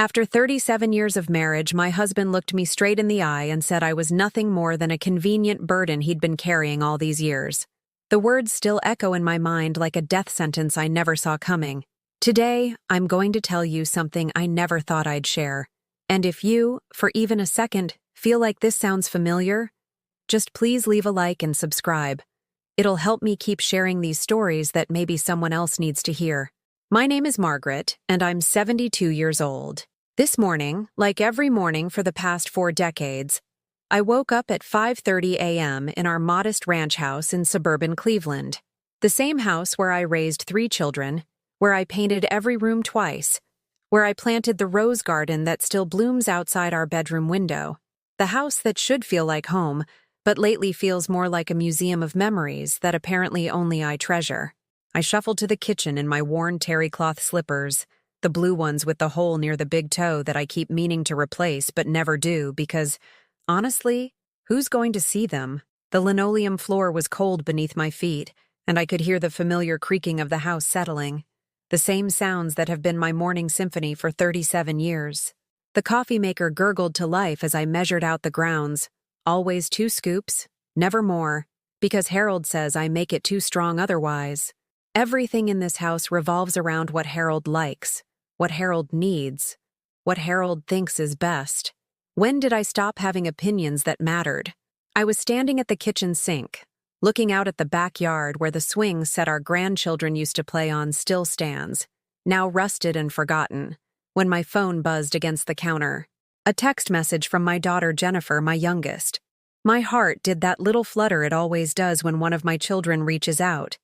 After 37 years of marriage, my husband looked me straight in the eye and said I was nothing more than a convenient burden he'd been carrying all these years. The words still echo in my mind like a death sentence I never saw coming. Today, I'm going to tell you something I never thought I'd share. And if you, for even a second, feel like this sounds familiar, just please leave a like and subscribe. It'll help me keep sharing these stories that maybe someone else needs to hear. My name is Margaret, and I'm 72 years old. This morning, like every morning for the past 4 decades, I woke up at 5:30 a.m. in our modest ranch house in suburban Cleveland. The same house where I raised 3 children, where I painted every room twice, where I planted the rose garden that still blooms outside our bedroom window. The house that should feel like home, but lately feels more like a museum of memories that apparently only I treasure. I shuffled to the kitchen in my worn terry cloth slippers, the blue ones with the hole near the big toe that I keep meaning to replace but never do because, honestly, who's going to see them? The linoleum floor was cold beneath my feet, and I could hear the familiar creaking of the house settling, the same sounds that have been my morning symphony for 37 years. The coffee maker gurgled to life as I measured out the grounds, always 2 scoops, never more, because Harold says I make it too strong otherwise. Everything in this house revolves around what Harold likes, what Harold needs, what Harold thinks is best. When did I stop having opinions that mattered? I was standing at the kitchen sink, looking out at the backyard where the swing set our grandchildren used to play on still stands, now rusted and forgotten, when my phone buzzed against the counter. A text message from my daughter Jennifer, my youngest. My heart did that little flutter it always does when one of my children reaches out.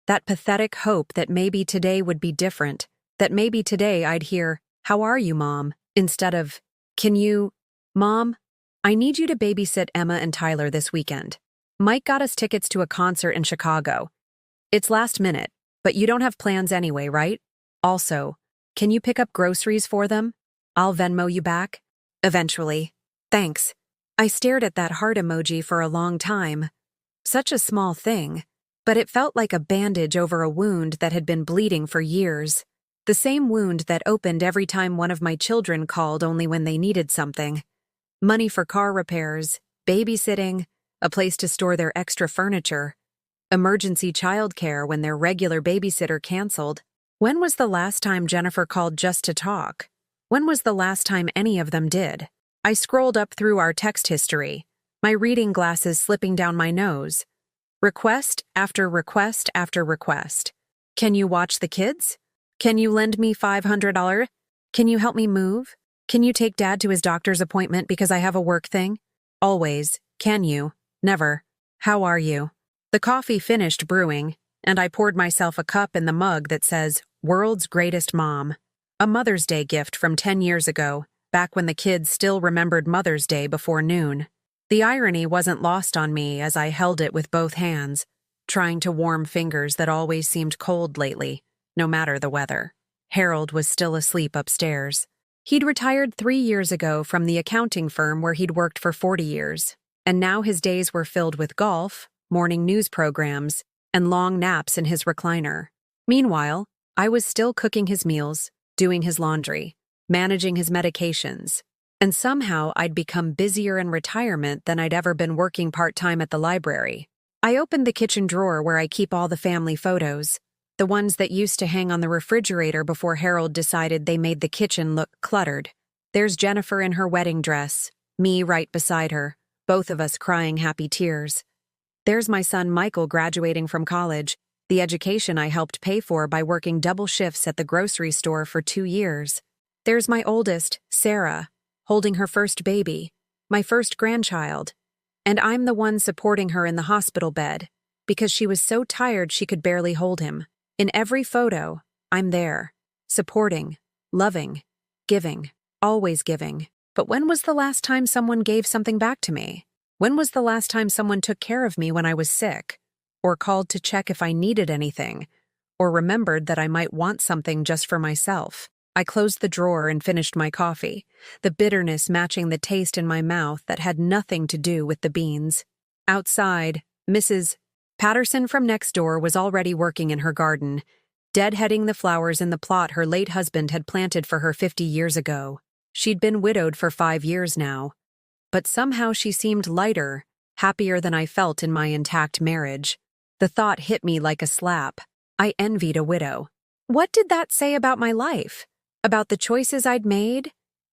That pathetic hope that maybe today would be different, that maybe today I'd hear, "How are you, Mom?" instead of, "Can you, Mom, I need you to babysit Emma and Tyler this weekend. Mike got us tickets to a concert in Chicago. It's last minute, but you don't have plans anyway, right? Also, can you pick up groceries for them? I'll Venmo you back. Eventually. Thanks." I stared at that heart emoji for a long time. Such a small thing, but it felt like a bandage over a wound that had been bleeding for years. The same wound that opened every time one of my children called only when they needed something. Money for car repairs, babysitting, a place to store their extra furniture, emergency childcare when their regular babysitter canceled. When was the last time Jennifer called just to talk? When was the last time any of them did? I scrolled up through our text history, my reading glasses slipping down my nose. Request after request after request. Can you watch the kids? Can you lend me $500? Can you help me move? Can you take Dad to his doctor's appointment because I have a work thing? Always. Can you? Never. How are you? The coffee finished brewing, and I poured myself a cup in the mug that says, "World's Greatest Mom." A Mother's Day gift from 10 years ago, back when the kids still remembered Mother's Day before noon. The irony wasn't lost on me as I held it with both hands, trying to warm fingers that always seemed cold lately, no matter the weather. Harold was still asleep upstairs. He'd retired 3 years ago from the accounting firm where he'd worked for 40 years, and now his days were filled with golf, morning news programs, and long naps in his recliner. Meanwhile, I was still cooking his meals, doing his laundry, managing his medications, and somehow I'd become busier in retirement than I'd ever been working part-time at the library. I opened the kitchen drawer where I keep all the family photos, the ones that used to hang on the refrigerator before Harold decided they made the kitchen look cluttered. There's Jennifer in her wedding dress, me right beside her, both of us crying happy tears. There's my son Michael graduating from college, the education I helped pay for by working double shifts at the grocery store for 2 years. There's my oldest, Sarah, holding her first baby, my first grandchild, and I'm the one supporting her in the hospital bed because she was so tired she could barely hold him. In every photo, I'm there, supporting, loving, giving, always giving. But when was the last time someone gave something back to me? When was the last time someone took care of me when I was sick, or called to check if I needed anything, or remembered that I might want something just for myself? I closed the drawer and finished my coffee, the bitterness matching the taste in my mouth that had nothing to do with the beans. Outside, Mrs. Patterson from next door was already working in her garden, deadheading the flowers in the plot her late husband had planted for her 50 years ago. She'd been widowed for 5 years now, but somehow she seemed lighter, happier than I felt in my intact marriage. The thought hit me like a slap. I envied a widow. What did that say about my life? About the choices I'd made?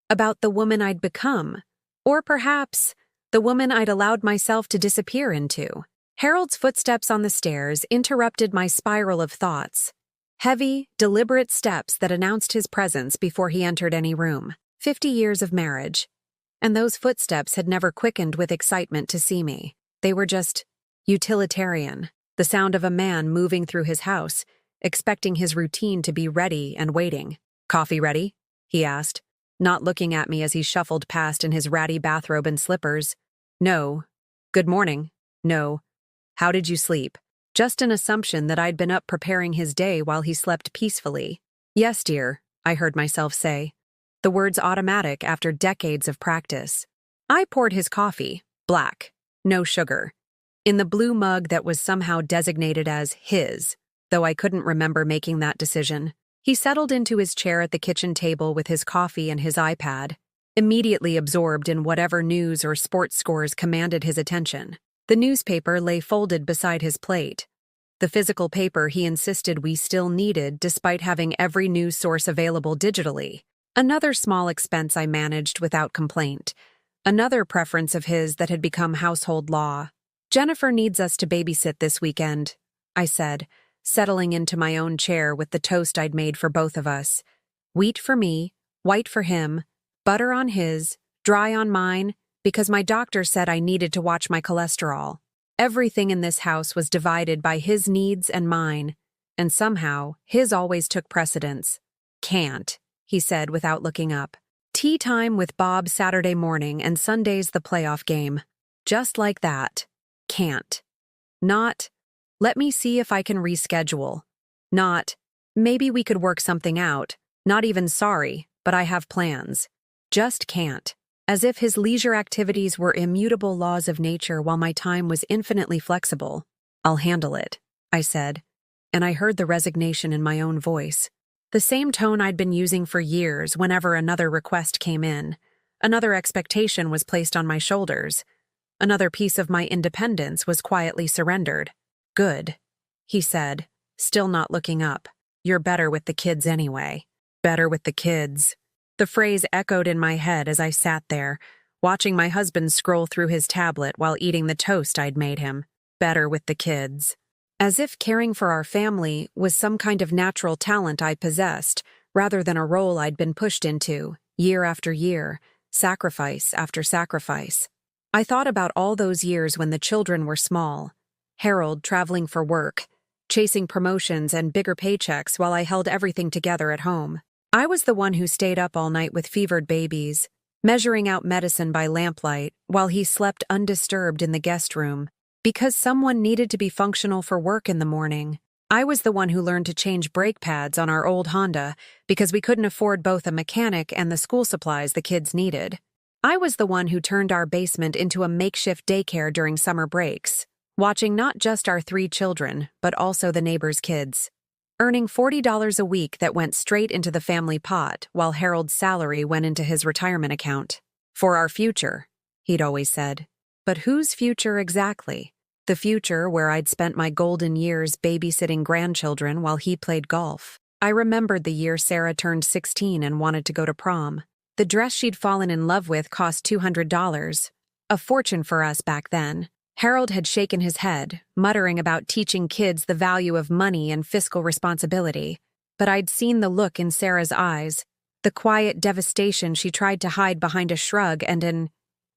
About the woman I'd become? Or perhaps the woman I'd allowed myself to disappear into? Harold's footsteps on the stairs interrupted my spiral of thoughts. Heavy, deliberate steps that announced his presence before he entered any room. 50 years of marriage. And those footsteps had never quickened with excitement to see me. They were just utilitarian. The sound of a man moving through his house, expecting his routine to be ready and waiting. "Coffee ready?" he asked, not looking at me as he shuffled past in his ratty bathrobe and slippers. "No." "Good morning." "No." "How did you sleep?" Just an assumption that I'd been up preparing his day while he slept peacefully. "Yes, dear," I heard myself say. The words automatic after decades of practice. I poured his coffee, black, no sugar, in the blue mug that was somehow designated as his, though I couldn't remember making that decision. He settled into his chair at the kitchen table with his coffee and his iPad, immediately absorbed in whatever news or sports scores commanded his attention. The newspaper lay folded beside his plate. The physical paper he insisted we still needed despite having every news source available digitally. Another small expense I managed without complaint. Another preference of his that had become household law. "Jennifer needs us to babysit this weekend," I said, settling into my own chair with the toast I'd made for both of us. Wheat for me, white for him, butter on his, dry on mine, because my doctor said I needed to watch my cholesterol. Everything in this house was divided by his needs and mine, and somehow his always took precedence. "Can't," he said without looking up. Tea time with Bob Saturday morning and Sunday's the playoff game. Just like that. Can't. Not, "Let me see if I can reschedule." Not, "Maybe we could work something out." Not even "Sorry, but I have plans." Just can't. As if his leisure activities were immutable laws of nature while my time was infinitely flexible. "I'll handle it," I said, and I heard the resignation in my own voice. The same tone I'd been using for years whenever another request came in. Another expectation was placed on my shoulders. Another piece of my independence was quietly surrendered. "Good," he said, still not looking up. "You're better with the kids anyway." Better with the kids. The phrase echoed in my head as I sat there, watching my husband scroll through his tablet while eating the toast I'd made him. Better with the kids. As if caring for our family was some kind of natural talent I possessed, rather than a role I'd been pushed into, year after year, sacrifice after sacrifice. I thought about all those years when the children were small. Harold traveling for work, chasing promotions and bigger paychecks while I held everything together at home. I was the one who stayed up all night with fevered babies, measuring out medicine by lamplight while he slept undisturbed in the guest room. Because someone needed to be functional for work in the morning. I was the one who learned to change brake pads on our old Honda because we couldn't afford both a mechanic and the school supplies the kids needed. I was the one who turned our basement into a makeshift daycare during summer breaks, watching not just our 3 children, but also the neighbors' kids. Earning $40 a week that went straight into the family pot while Harold's salary went into his retirement account. "For our future," he'd always said. But whose future exactly? The future where I'd spent my golden years babysitting grandchildren while he played golf. I remembered the year Sarah turned 16 and wanted to go to prom. The dress she'd fallen in love with cost $200, a fortune for us back then. Harold had shaken his head, muttering about teaching kids the value of money and fiscal responsibility. But I'd seen the look in Sarah's eyes, the quiet devastation she tried to hide behind a shrug and an,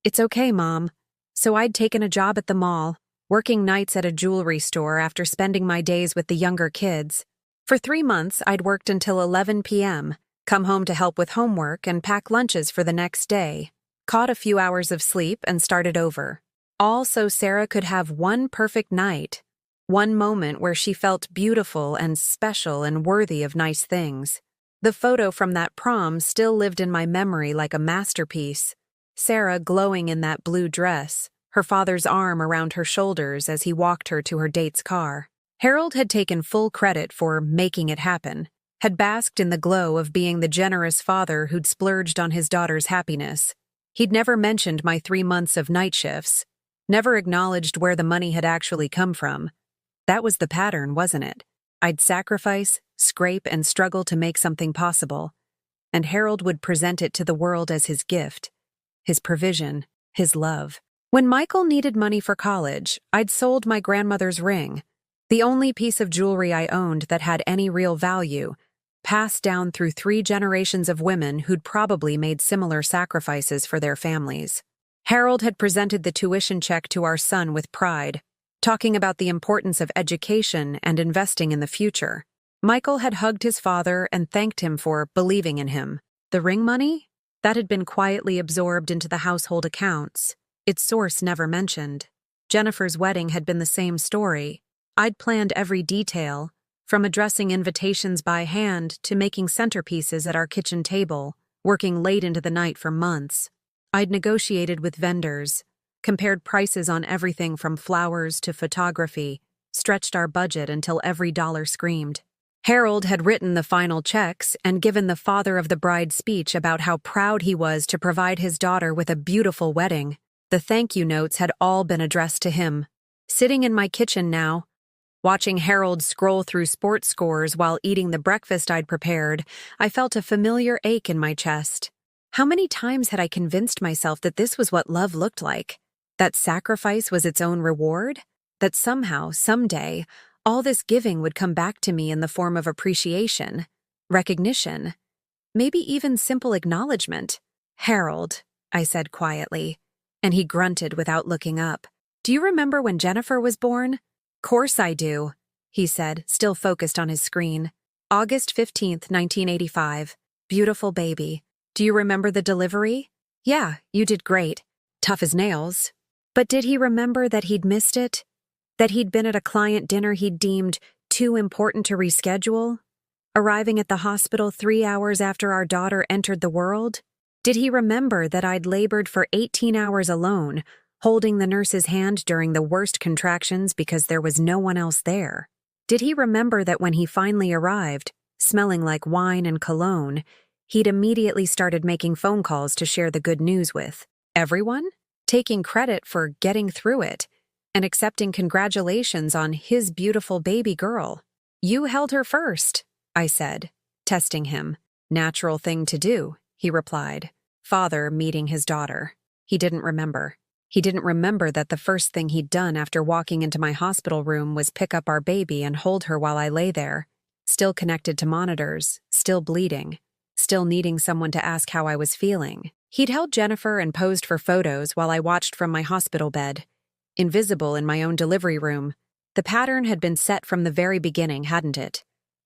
"It's okay, Mom." So I'd taken a job at the mall, working nights at a jewelry store after spending my days with the younger kids. For 3 months, I'd worked until 11 p.m., come home to help with homework and pack lunches for the next day, caught a few hours of sleep and started over. All so Sarah could have one perfect night, one moment where she felt beautiful and special and worthy of nice things. The photo from that prom still lived in my memory like a masterpiece. Sarah glowing in that blue dress, her father's arm around her shoulders as he walked her to her date's car. Harold had taken full credit for making it happen, had basked in the glow of being the generous father who'd splurged on his daughter's happiness. He'd never mentioned my 3 months of night shifts, never acknowledged where the money had actually come from. That was the pattern, wasn't it? I'd sacrifice, scrape, and struggle to make something possible, and Harold would present it to the world as his gift, his provision, his love. When Michael needed money for college, I'd sold my grandmother's ring, the only piece of jewelry I owned that had any real value, passed down through 3 generations of women who'd probably made similar sacrifices for their families. Harold had presented the tuition check to our son with pride, talking about the importance of education and investing in the future. Michael had hugged his father and thanked him for believing in him. The ring money? That had been quietly absorbed into the household accounts, its source never mentioned. Jennifer's wedding had been the same story. I'd planned every detail, from addressing invitations by hand to making centerpieces at our kitchen table, working late into the night for months. I'd negotiated with vendors, compared prices on everything from flowers to photography, stretched our budget until every dollar screamed. Harold had written the final checks and given the father of the bride speech about how proud he was to provide his daughter with a beautiful wedding. The thank you notes had all been addressed to him. Sitting in my kitchen now, watching Harold scroll through sports scores while eating the breakfast I'd prepared, I felt a familiar ache in my chest. How many times had I convinced myself that this was what love looked like? That sacrifice was its own reward? That somehow, someday, all this giving would come back to me in the form of appreciation, recognition, maybe even simple acknowledgement? "Harold," I said quietly, and he grunted without looking up. "Do you remember when Jennifer was born?" "Course I do," he said, still focused on his screen. "August 15th, 1985. Beautiful baby. Do you remember the delivery?" "Yeah, you did great. Tough as nails." But did he remember that he'd missed it? That he'd been at a client dinner he'd deemed too important to reschedule? Arriving at the hospital 3 hours after our daughter entered the world? Did he remember that I'd labored for 18 hours alone, holding the nurse's hand during the worst contractions because there was no one else there? Did he remember that when he finally arrived, smelling like wine and cologne, he'd immediately started making phone calls to share the good news with everyone, taking credit for getting through it, and accepting congratulations on his beautiful baby girl? "You held her first," I said, testing him. "Natural thing to do," he replied. Father meeting his daughter. He didn't remember. He didn't remember that the first thing he'd done after walking into my hospital room was pick up our baby and hold her while I lay there, still connected to monitors, still bleeding, still needing someone to ask how I was feeling. He'd held Jennifer and posed for photos while I watched from my hospital bed, invisible in my own delivery room. The pattern had been set from the very beginning, hadn't it?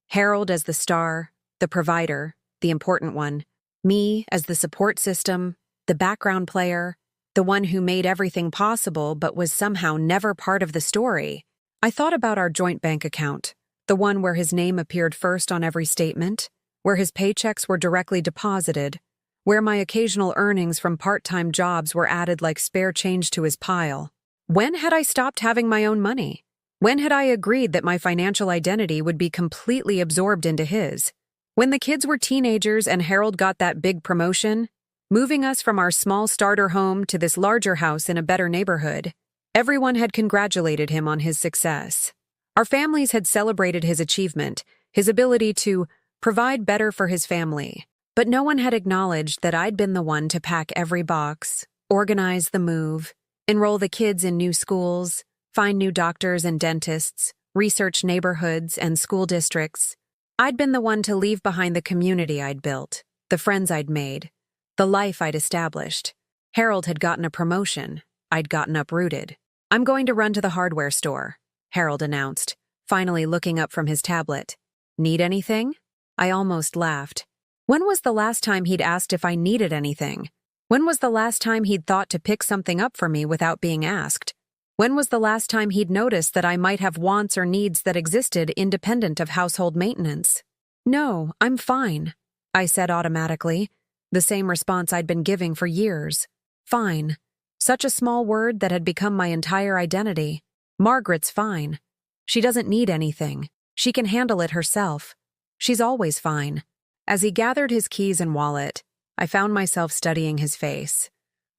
Harold as the star, the provider, the important one. Me as the support system, the background player, the one who made everything possible but was somehow never part of the story. I thought about our joint bank account, the one where his name appeared first on every statement, where his paychecks were directly deposited, where my occasional earnings from part-time jobs were added like spare change to his pile. When had I stopped having my own money? When had I agreed that my financial identity would be completely absorbed into his? When the kids were teenagers and Harold got that big promotion, moving us from our small starter home to this larger house in a better neighborhood, everyone had congratulated him on his success. Our families had celebrated his achievement, his ability to provide better for his family. But no one had acknowledged that I'd been the one to pack every box, organize the move, enroll the kids in new schools, find new doctors and dentists, research neighborhoods and school districts. I'd been the one to leave behind the community I'd built, the friends I'd made, the life I'd established. Harold had gotten a promotion. I'd gotten uprooted. "I'm going to run to the hardware store," Harold announced, finally looking up from his tablet. "Need anything?" I almost laughed. When was the last time he'd asked if I needed anything? When was the last time he'd thought to pick something up for me without being asked? When was the last time he'd noticed that I might have wants or needs that existed independent of household maintenance? "No, I'm fine," I said automatically, the same response I'd been giving for years. Fine. Such a small word that had become my entire identity. Margaret's fine. She doesn't need anything. She can handle it herself. She's always fine. As he gathered his keys and wallet, I found myself studying his face,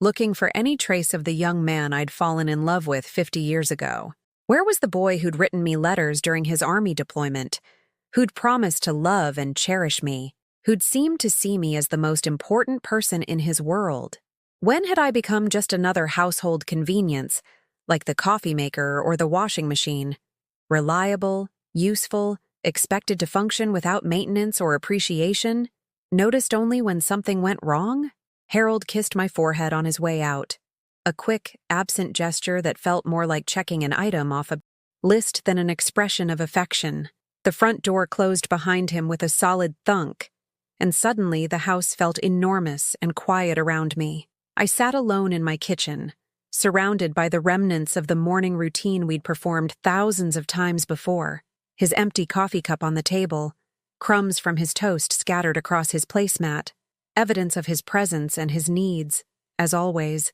looking for any trace of the young man I'd fallen in love with 50 years ago. Where was the boy who'd written me letters during his army deployment, who'd promised to love and cherish me, who'd seemed to see me as the most important person in his world? When had I become just another household convenience, like the coffee maker or the washing machine? Reliable, useful, expected to function without maintenance or appreciation, noticed only when something went wrong? Harold kissed my forehead on his way out, a quick, absent gesture that felt more like checking an item off a list than an expression of affection. The front door closed behind him with a solid thunk, and suddenly the house felt enormous and quiet around me. I sat alone in my kitchen, surrounded by the remnants of the morning routine we'd performed thousands of times before. His empty coffee cup on the table, crumbs from his toast scattered across his placemat, evidence of his presence and his needs, as always,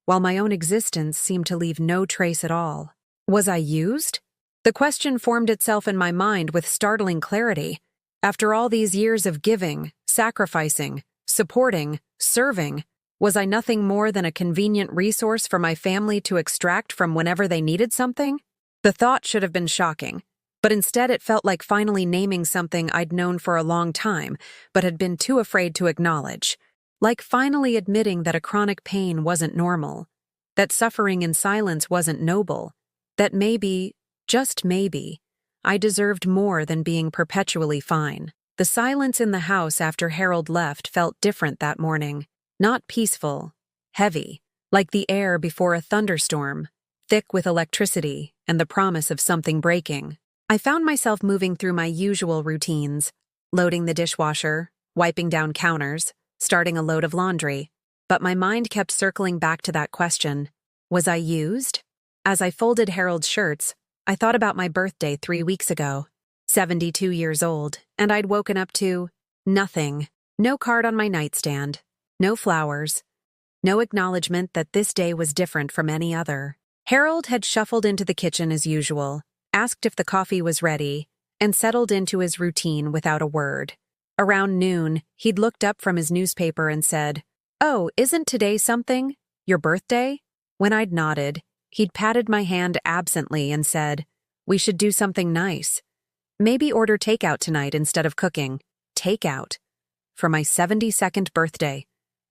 while my own existence seemed to leave no trace at all. Was I used? The question formed itself in my mind with startling clarity. After all these years of giving, sacrificing, supporting, serving, was I nothing more than a convenient resource for my family to extract from whenever they needed something? The thought should have been shocking, but instead it felt like finally naming something I'd known for a long time, but had been too afraid to acknowledge. Like finally admitting that a chronic pain wasn't normal, that suffering in silence wasn't noble, that maybe, just maybe, I deserved more than being perpetually fine. The silence in the house after Harold left felt different that morning. Not peaceful, heavy, like the air before a thunderstorm, thick with electricity and the promise of something breaking. I found myself moving through my usual routines, loading the dishwasher, wiping down counters, starting a load of laundry. But my mind kept circling back to that question. Was I used? As I folded Harold's shirts, I thought about my birthday 3 weeks ago, 72 years old, and I'd woken up to nothing. No card on my nightstand, no flowers, no acknowledgement that this day was different from any other. Harold had shuffled into the kitchen as usual, asked if the coffee was ready, and settled into his routine without a word. Around noon, he'd looked up from his newspaper and said, "Oh, isn't today something? Your birthday?" When I'd nodded, he'd patted my hand absently and said, "We should do something nice. Maybe order takeout tonight instead of cooking." Takeout. For my 72nd birthday.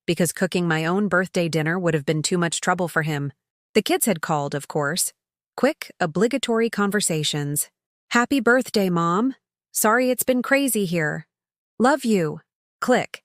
Because cooking my own birthday dinner would have been too much trouble for him. The kids had called, of course. Quick, obligatory conversations. "Happy birthday, Mom. Sorry it's been crazy here. Love you." Click.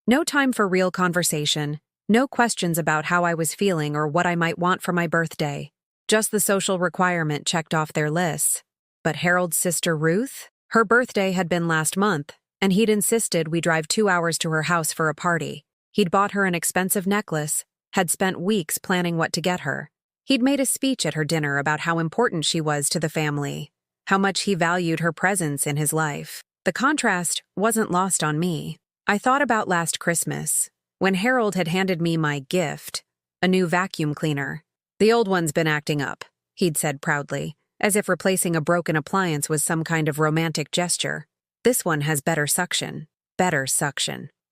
No time for real conversation. No questions about how I was feeling or what I might want for my birthday. Just the social requirement checked off their lists. But Harold's sister Ruth? Her birthday had been last month, and he'd insisted we drive 2 hours to her house for a party. He'd bought her an expensive necklace, had spent weeks planning what to get her. He'd made a speech at her dinner about how important she was to the family, how much he valued her presence in his life. The contrast wasn't lost on me. I thought about last Christmas, when Harold had handed me my gift, a new vacuum cleaner. "The old one's been acting up," he'd said proudly, as if replacing a broken appliance was some kind of romantic gesture. "This one has better suction,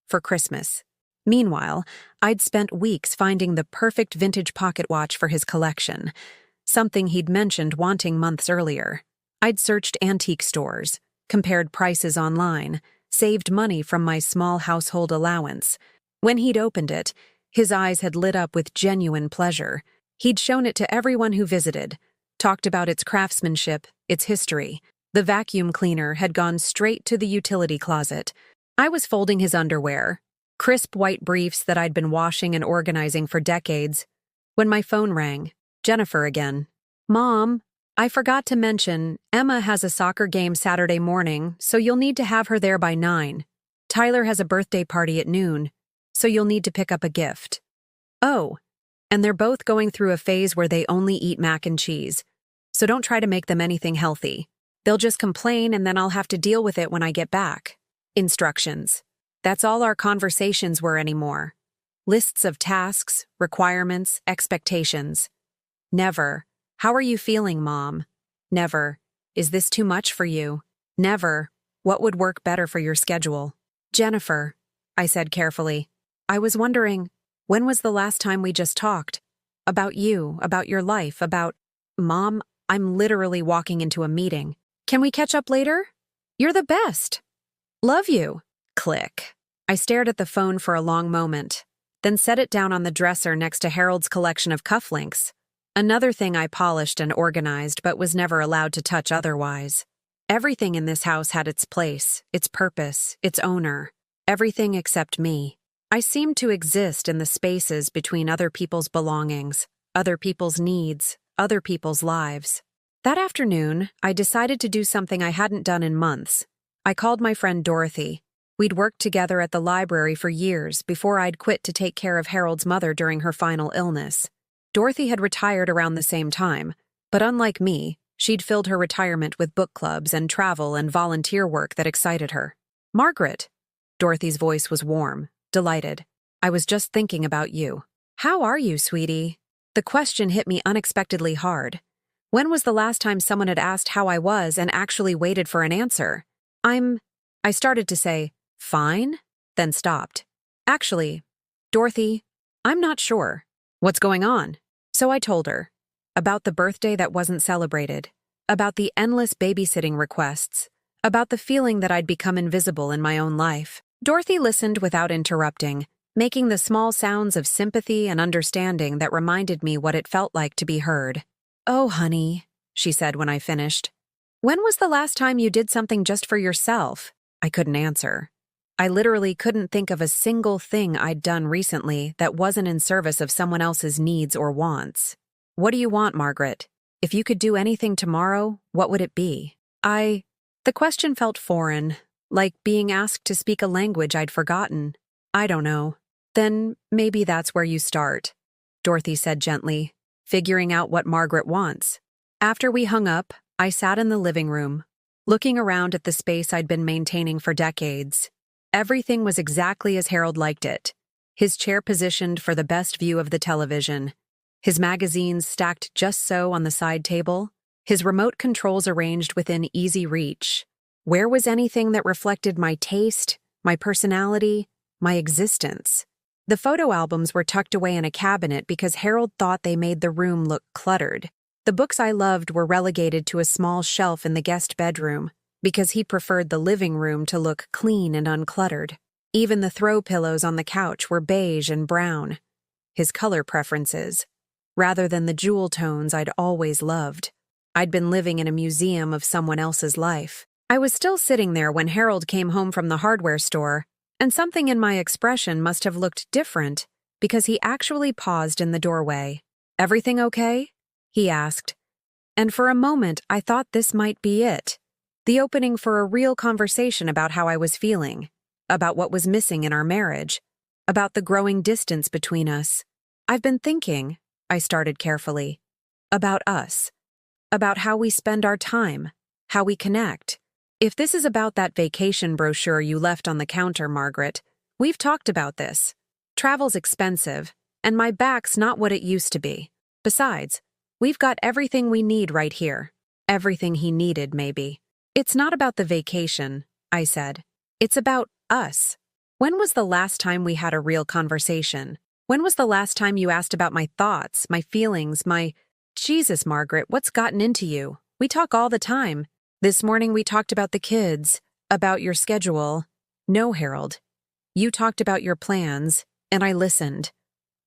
for Christmas." Meanwhile, I'd spent weeks finding the perfect vintage pocket watch for his collection, something he'd mentioned wanting months earlier. I'd searched antique stores, compared prices online, saved money from my small household allowance. When he'd opened it, his eyes had lit up with genuine pleasure. He'd shown it to everyone who visited, talked about its craftsmanship, its history. The vacuum cleaner had gone straight to the utility closet. I was folding his underwear, crisp white briefs that I'd been washing and organizing for decades, when my phone rang. Jennifer again. "Mom, I forgot to mention, Emma has a soccer game Saturday morning, so you'll need to have her there by 9. Tyler has a birthday party at noon, so you'll need to pick up a gift." Oh, and they're both going through a phase where they only eat mac and cheese, so don't try to make them anything healthy. They'll just complain and then I'll have to deal with it when I get back. Instructions. That's all our conversations were anymore. Lists of tasks, requirements, expectations. Never, "How are you feeling, Mom?" Never, "Is this too much for you?" Never, What would work better for your schedule? Jennifer, I said carefully. I was wondering, when was the last time we just talked? About you, about your life, about… Mom, I'm literally walking into a meeting. Can we catch up later? You're the best. Love you. Click. I stared at the phone for a long moment, then set it down on the dresser next to Harold's collection of cufflinks. Another thing I polished and organized but was never allowed to touch otherwise. Everything in this house had its place, its purpose, its owner. Everything except me. I seemed to exist in the spaces between other people's belongings, other people's needs, other people's lives. That afternoon, I decided to do something I hadn't done in months. I called my friend Dorothy. We'd worked together at the library for years before I'd quit to take care of Harold's mother during her final illness. Dorothy had retired around the same time, but unlike me, she'd filled her retirement with book clubs and travel and volunteer work that excited her. Margaret. Dorothy's voice was warm, delighted. I was just thinking about you. How are you, sweetie? The question hit me unexpectedly hard. When was the last time someone had asked how I was and actually waited for an answer? I started to say, fine, then stopped. Actually, Dorothy, I'm not sure. What's going on? So I told her. About the birthday that wasn't celebrated. About the endless babysitting requests. About the feeling that I'd become invisible in my own life. Dorothy listened without interrupting, making the small sounds of sympathy and understanding that reminded me what it felt like to be heard. Oh, honey, she said when I finished. When was the last time you did something just for yourself? I couldn't answer. I literally couldn't think of a single thing I'd done recently that wasn't in service of someone else's needs or wants. What do you want, Margaret? If you could do anything tomorrow, what would it be? The question felt foreign, like being asked to speak a language I'd forgotten. I don't know. Then maybe that's where you start, Dorothy said gently, figuring out what Margaret wants. After we hung up, I sat in the living room, looking around at the space I'd been maintaining for decades. Everything was exactly as Harold liked it. His chair positioned for the best view of the television. His magazines stacked just so on the side table. His remote controls arranged within easy reach. Where was anything that reflected my taste, my personality, my existence? The photo albums were tucked away in a cabinet because Harold thought they made the room look cluttered. The books I loved were relegated to a small shelf in the guest bedroom because he preferred the living room to look clean and uncluttered. Even the throw pillows on the couch were beige and brown, his color preferences, rather than the jewel tones I'd always loved. I'd been living in a museum of someone else's life. I was still sitting there when Harold came home from the hardware store, and something in my expression must have looked different because he actually paused in the doorway. Everything okay? He asked. And for a moment, I thought this might be it. The opening for a real conversation about how I was feeling, about what was missing in our marriage, about the growing distance between us. I've been thinking, I started carefully, about us, about how we spend our time, how we connect. If this is about that vacation brochure you left on the counter, Margaret, we've talked about this. Travel's expensive, and my back's not what it used to be. Besides, we've got everything we need right here. Everything he needed, maybe. It's not about the vacation, I said. It's about us. When was the last time we had a real conversation? When was the last time you asked about my thoughts, my feelings, my… Jesus, Margaret, what's gotten into you? We talk all the time. This morning we talked about the kids, about your schedule. No, Harold. You talked about your plans, and I listened.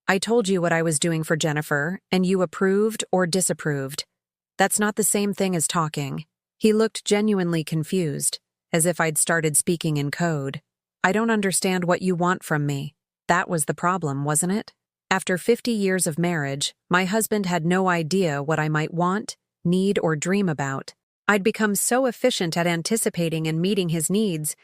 I told you what I was doing for Jennifer, and you approved or disapproved. That's not the same thing as talking. He looked genuinely confused, as if I'd started speaking in code. I don't understand what you want from me. That was the problem, wasn't it? After 50 years of marriage, my husband had no idea what I might want, need, or dream about. I'd become so efficient at anticipating and meeting his needs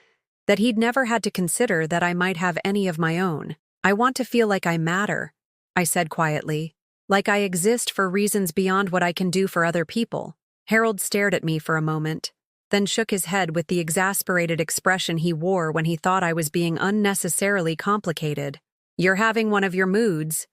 that he'd never had to consider that I might have any of my own. I want to feel like I matter, I said quietly, like I exist for reasons beyond what I can do for other people. Harold stared at me for a moment, then shook his head with the exasperated expression he wore when he thought I was being unnecessarily complicated. You're having one of your moods,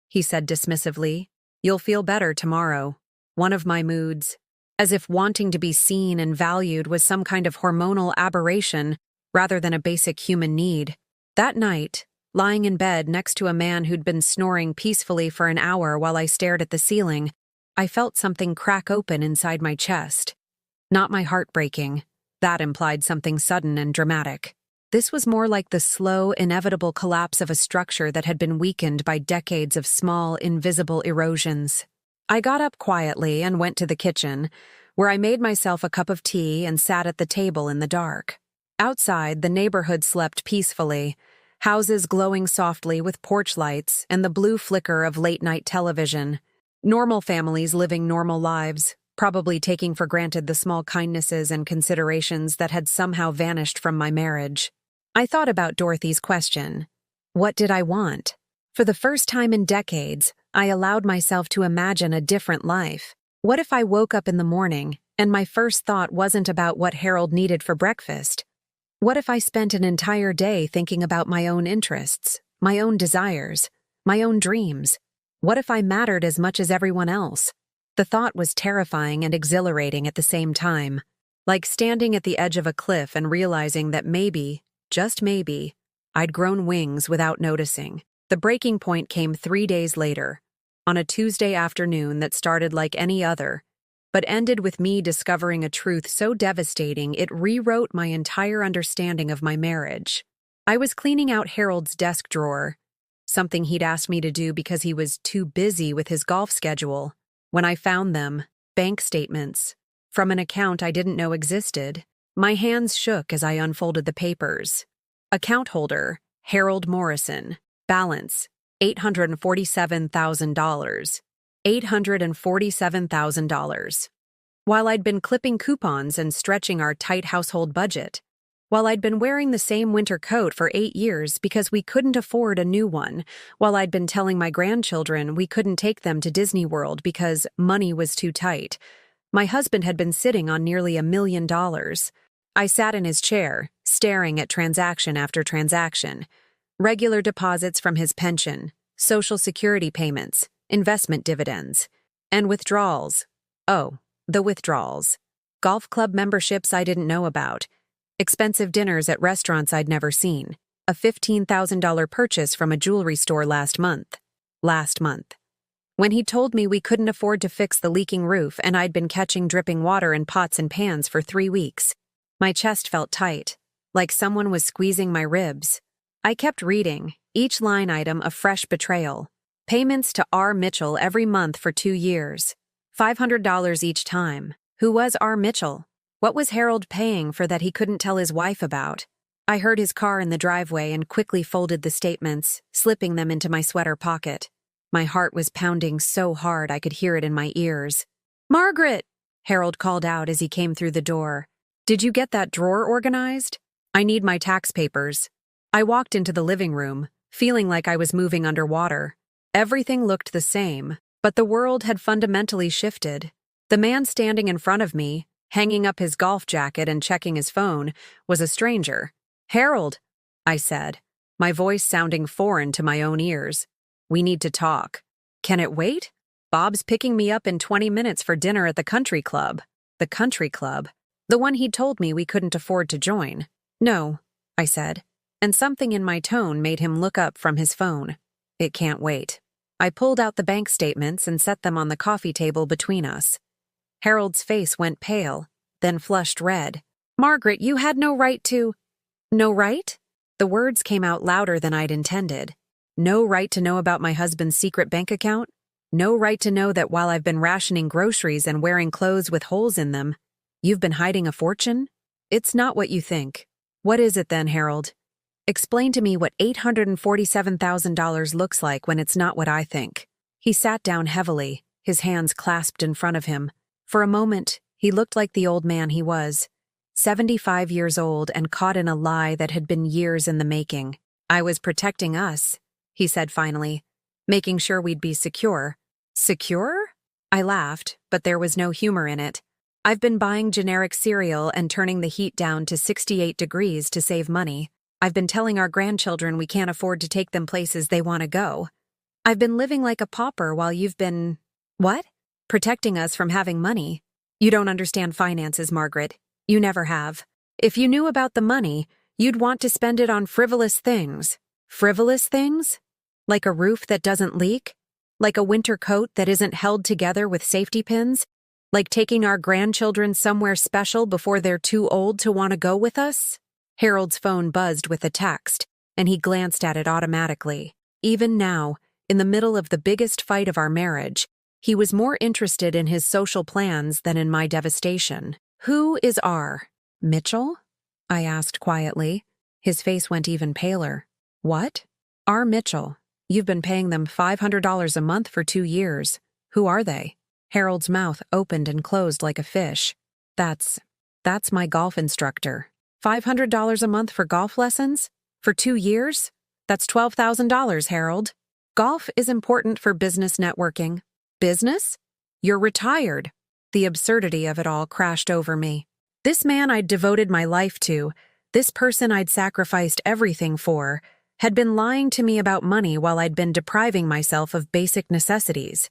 he said dismissively. You'll feel better tomorrow. One of my moods. as if wanting to be seen and valued was some kind of hormonal aberration rather than a basic human need. That night, lying in bed next to a man who'd been snoring peacefully for an hour while I stared at the ceiling, I felt something crack open inside my chest. Not my heart breaking. That implied something sudden and dramatic. This was more like the slow, inevitable collapse of a structure that had been weakened by decades of small, invisible erosions. I got up quietly and went to the kitchen, where I made myself a cup of tea and sat at the table in the dark. Outside, the neighborhood slept peacefully, houses glowing softly with porch lights and the blue flicker of late-night television. Normal families living normal lives, probably taking for granted the small kindnesses and considerations that had somehow vanished from my marriage. I thought about Dorothy's question. What did I want? For the first time in decades, I allowed myself to imagine a different life. What if I woke up in the morning and my first thought wasn't about what Harold needed for breakfast? What if I spent an entire day thinking about my own interests, my own desires, my own dreams? What if I mattered as much as everyone else? The thought was terrifying and exhilarating at the same time, like standing at the edge of a cliff and realizing that maybe, just maybe, I'd grown wings without noticing. The breaking point came 3 days later, on a Tuesday afternoon that started like any other, but ended with me discovering a truth so devastating it rewrote my entire understanding of my marriage. I was cleaning out Harold's desk drawer, something he'd asked me to do because he was too busy with his golf schedule, when I found them, bank statements, from an account I didn't know existed. My hands shook as I unfolded the papers. Account holder, Harold Morrison. Balance, $847,000. $847,000. While I'd been clipping coupons and stretching our tight household budget. While I'd been wearing the same winter coat for 8 years because we couldn't afford a new one. While I'd been telling my grandchildren we couldn't take them to Disney World because money was too tight. My husband had been sitting on nearly $1 million. I sat in his chair, staring at transaction after transaction. Regular deposits from his pension, Social Security payments, investment dividends, and withdrawals. Oh, the withdrawals. Golf club memberships I didn't know about, expensive dinners at restaurants I'd never seen, a $15,000 purchase from a jewelry store last month. When he told me we couldn't afford to fix the leaking roof and I'd been catching dripping water in pots and pans for 3 weeks. My chest felt tight, like someone was squeezing my ribs. I kept reading, each line item a fresh betrayal. Payments to R. Mitchell every month for 2 years. $500 each time. Who was R. Mitchell? What was Harold paying for that he couldn't tell his wife about? I heard his car in the driveway and quickly folded the statements, slipping them into my sweater pocket. My heart was pounding so hard I could hear it in my ears. "Margaret!" Harold called out as he came through the door. "Did you get that drawer organized? I need my tax papers." I walked into the living room, feeling like I was moving underwater. Everything looked the same, but the world had fundamentally shifted. The man standing in front of me, hanging up his golf jacket and checking his phone, was a stranger. "Harold," I said, my voice sounding foreign to my own ears. "We need to talk." "Can it wait? Bob's picking me up in 20 minutes for dinner at the country club." The country club? The one he'd told me we couldn't afford to join. "No," I said, and something in my tone made him look up from his phone. "It can't wait." I pulled out the bank statements and set them on the coffee table between us. Harold's face went pale, then flushed red. "Margaret, you had no right to—" "No right?" The words came out louder than I'd intended. No right to know about my husband's secret bank account? No right to know that while I've been rationing groceries and wearing clothes with holes in them, you've been hiding a fortune? It's not what you think. What is it then, Harold? Explain to me what $847,000 looks like when it's not what I think." He sat down heavily, his hands clasped in front of him. For a moment, he looked like the old man he was, 75 years old and caught in a lie that had been years in the making. "I was protecting us," he said finally, "making sure we'd be secure." "Secure?" I laughed, but there was no humor in it. "I've been buying generic cereal and turning the heat down to 68 degrees to save money. I've been telling our grandchildren we can't afford to take them places they want to go. I've been living like a pauper while you've been—" "What?" "Protecting us from having money. You don't understand finances, Margaret. You never have. If you knew about the money, you'd want to spend it on frivolous things. Frivolous things? Like a roof that doesn't leak? Like a winter coat that isn't held together with safety pins? Like taking our grandchildren somewhere special before they're too old to want to go with us? Harold's phone buzzed with a text, and he glanced at it automatically. Even now, in the middle of the biggest fight of our marriage, he was more interested in his social plans than in my devastation. Who is R. Mitchell? I asked quietly. His face went even paler. What? R. Mitchell. You've been paying them $500 a month for 2 years. Who are they? Harold's mouth opened and closed like a fish. That's my golf instructor. $500 a month for golf lessons? For 2 years? That's $12,000, Harold. Golf is important for business networking. Business? You're retired. The absurdity of it all crashed over me. This man I'd devoted my life to, this person I'd sacrificed everything for, had been lying to me about money while I'd been depriving myself of basic necessities.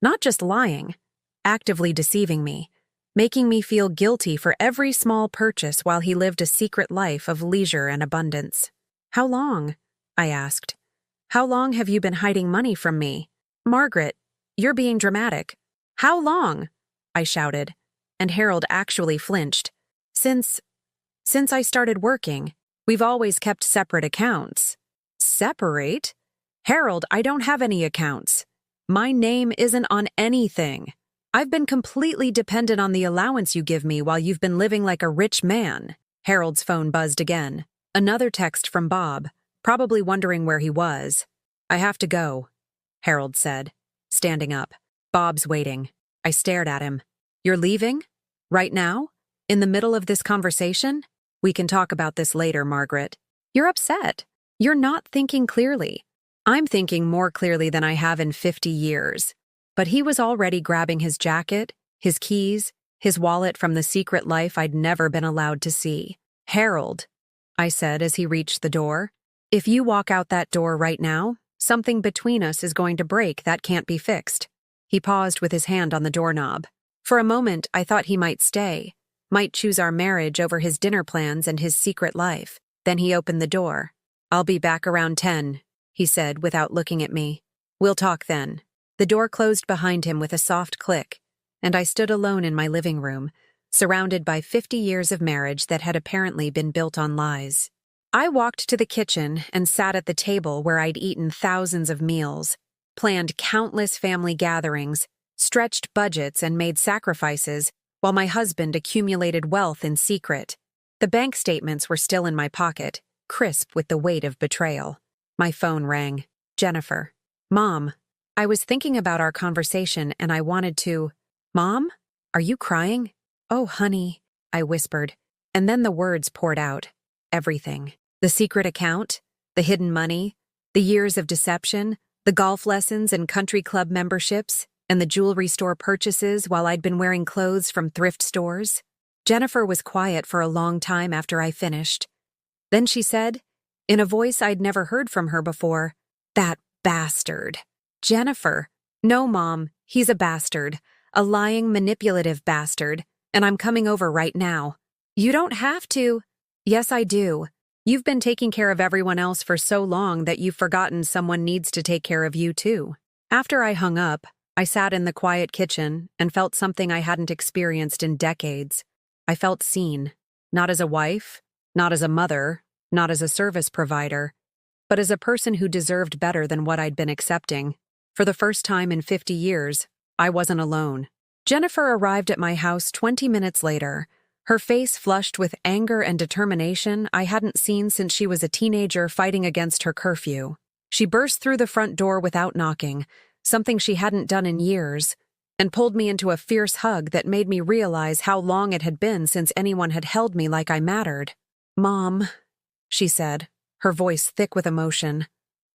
Not just lying, actively deceiving me, making me feel guilty for every small purchase while he lived a secret life of leisure and abundance. How long? I asked. How long have you been hiding money from me? Margaret, you're being dramatic. How long? I shouted, and Harold actually flinched. Since I started working, we've always kept separate accounts. Separate? Harold, I don't have any accounts. My name isn't on anything. I've been completely dependent on the allowance you give me while you've been living like a rich man. Harold's phone buzzed again. Another text from Bob, probably wondering where he was. I have to go, Harold said, standing up. Bob's waiting. I stared at him. You're leaving? Right now? In the middle of this conversation? We can talk about this later, Margaret. You're upset. You're not thinking clearly. I'm thinking more clearly than I have in 50 years. But he was already grabbing his jacket, his keys, his wallet from the secret life I'd never been allowed to see. Harold, I said as he reached the door, if you walk out that door right now, something between us is going to break that can't be fixed. He paused with his hand on the doorknob. For a moment, I thought he might stay, might choose our marriage over his dinner plans and his secret life. Then he opened the door. I'll be back around 10, he said without looking at me. We'll talk then. The door closed behind him with a soft click, and I stood alone in my living room, surrounded by 50 years of marriage that had apparently been built on lies. I walked to the kitchen and sat at the table where I'd eaten thousands of meals, planned countless family gatherings, stretched budgets, and made sacrifices while my husband accumulated wealth in secret. The bank statements were still in my pocket, crisp with the weight of betrayal. My phone rang. Jennifer. Mom. I was thinking about our conversation and I wanted to. Mom? Are you crying? Oh, honey, I whispered. And then the words poured out. Everything. The secret account, the hidden money, the years of deception, the golf lessons and country club memberships, and the jewelry store purchases while I'd been wearing clothes from thrift stores. Jennifer was quiet for a long time after I finished. Then she said, in a voice I'd never heard from her before, that bastard. Jennifer. No, Mom, he's a bastard. A lying, manipulative bastard. And I'm coming over right now. You don't have to. Yes, I do. You've been taking care of everyone else for so long that you've forgotten someone needs to take care of you too. After I hung up, I sat in the quiet kitchen and felt something I hadn't experienced in decades. I felt seen. Not as a wife, not as a mother, not as a service provider, but as a person who deserved better than what I'd been accepting. For the first time in 50 years, I wasn't alone. Jennifer arrived at my house 20 minutes later, her face flushed with anger and determination I hadn't seen since she was a teenager fighting against her curfew. She burst through the front door without knocking, something she hadn't done in years, and pulled me into a fierce hug that made me realize how long it had been since anyone had held me like I mattered. Mom, she said, her voice thick with emotion.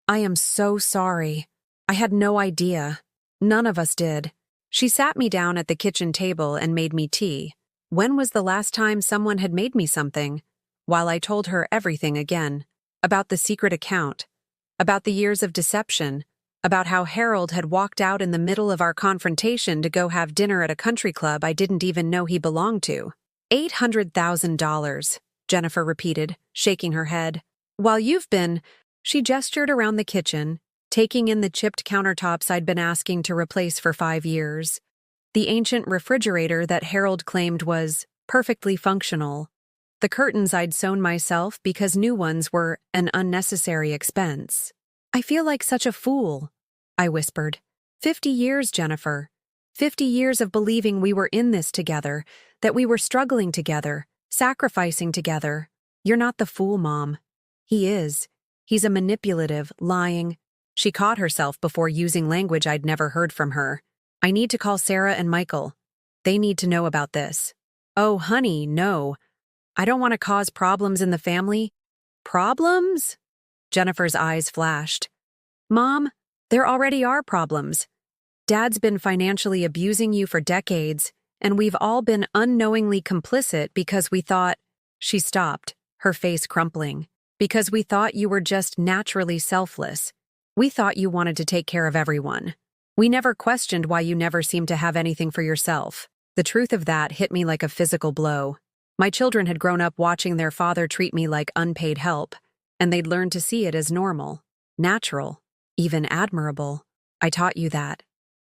I am so sorry. I had no idea. None of us did. She sat me down at the kitchen table and made me tea. When was the last time someone had made me something? While I told her everything again. About the secret account. About the years of deception. about how Harold had walked out in the middle of our confrontation to go have dinner at a country club I didn't even know he belonged to. $800,000, Jennifer repeated, shaking her head. While you've been, she gestured around the kitchen, taking in the chipped countertops I'd been asking to replace for 5 years. The ancient refrigerator that Harold claimed was perfectly functional. The curtains I'd sewn myself because new ones were an unnecessary expense. I feel like such a fool, I whispered. 50 years, Jennifer. 50 years of believing we were in this together, that we were struggling together, sacrificing together. You're not the fool, Mom. He is. He's a manipulative, lying. She caught herself before using language I'd never heard from her. I need to call Sarah and Michael. They need to know about this. Oh, honey, no. I don't want to cause problems in the family. Problems? Jennifer's eyes flashed. Mom, there already are problems. Dad's been financially abusing you for decades, and we've all been unknowingly complicit because we thought— She stopped, her face crumpling. Because we thought you were just naturally selfless. We thought you wanted to take care of everyone. We never questioned why you never seemed to have anything for yourself. The truth of that hit me like a physical blow. My children had grown up watching their father treat me like unpaid help, and they'd learned to see it as normal, natural, even admirable. I taught you that,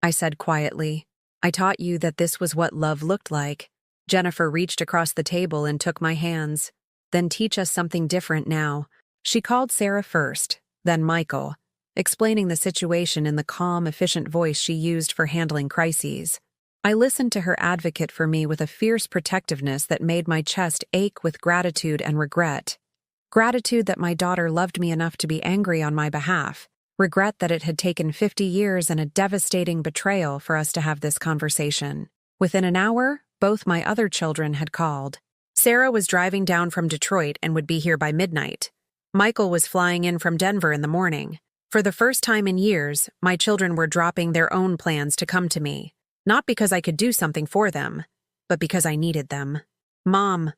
I said quietly. I taught you that this was what love looked like. Jennifer reached across the table and took my hands. Then teach us something different now. She called Sarah first, then Michael, explaining the situation in the calm, efficient voice she used for handling crises. I listened to her advocate for me with a fierce protectiveness that made my chest ache with gratitude and regret. Gratitude that my daughter loved me enough to be angry on my behalf. Regret that it had taken 50 years and a devastating betrayal for us to have this conversation. Within an hour, both my other children had called. Sarah was driving down from Detroit and would be here by midnight. Michael was flying in from Denver in the morning. For the first time in years, my children were dropping their own plans to come to me. Not because I could do something for them, but because I needed them. Mom,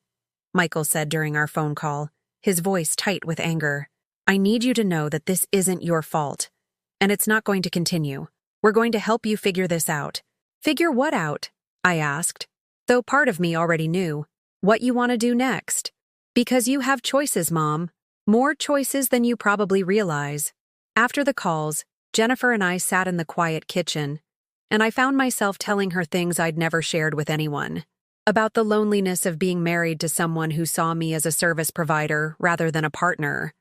Michael said during our phone call, his voice tight with anger. I need you to know that this isn't your fault. And it's not going to continue. We're going to help you figure this out. Figure what out? I asked. Though part of me already knew. What you want to do next. Because you have choices, Mom. More choices than you probably realize. After the calls, Jennifer and I sat in the quiet kitchen, and I found myself telling her things I'd never shared with anyone. About the loneliness of being married to someone who saw me as a service provider rather than a partner.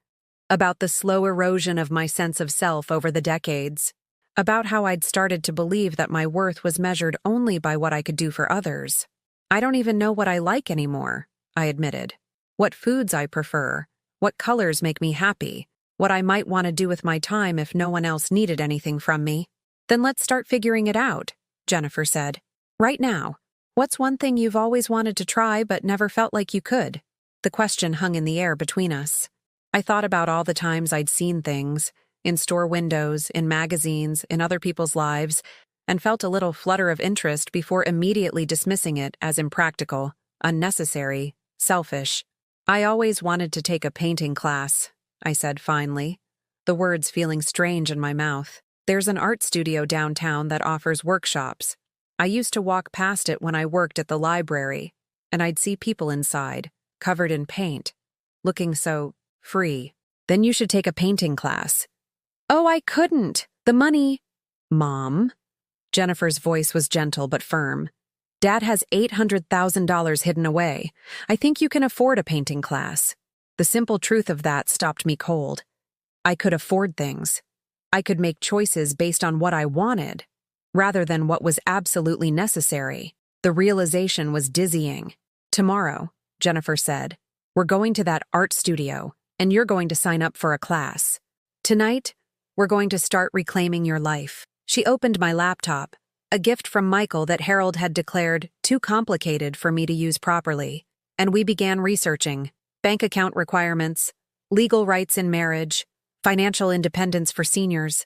About the slow erosion of my sense of self over the decades. About how I'd started to believe that my worth was measured only by what I could do for others. I don't even know what I like anymore, I admitted. What foods I prefer, what colors make me happy, what I might want to do with my time if no one else needed anything from me. Then let's start figuring it out, Jennifer said. Right now. What's one thing you've always wanted to try but never felt like you could? The question hung in the air between us. I thought about all the times I'd seen things, in store windows, in magazines, in other people's lives, and felt a little flutter of interest before immediately dismissing it as impractical, unnecessary, selfish. I always wanted to take a painting class, I said finally, the words feeling strange in my mouth. There's an art studio downtown that offers workshops. I used to walk past it when I worked at the library, and I'd see people inside, covered in paint, looking so free. Then you should take a painting class. Oh, I couldn't. The money. Mom. Jennifer's voice was gentle but firm. Dad has $800,000 hidden away. I think you can afford a painting class. The simple truth of that stopped me cold. I could afford things. I could make choices based on what I wanted, rather than what was absolutely necessary. The realization was dizzying. Tomorrow, Jennifer said, we're going to that art studio, and you're going to sign up for a class. Tonight, we're going to start reclaiming your life. She opened my laptop, a gift from Michael that Harold had declared too complicated for me to use properly, and we began researching bank account requirements, legal rights in marriage, financial independence for seniors.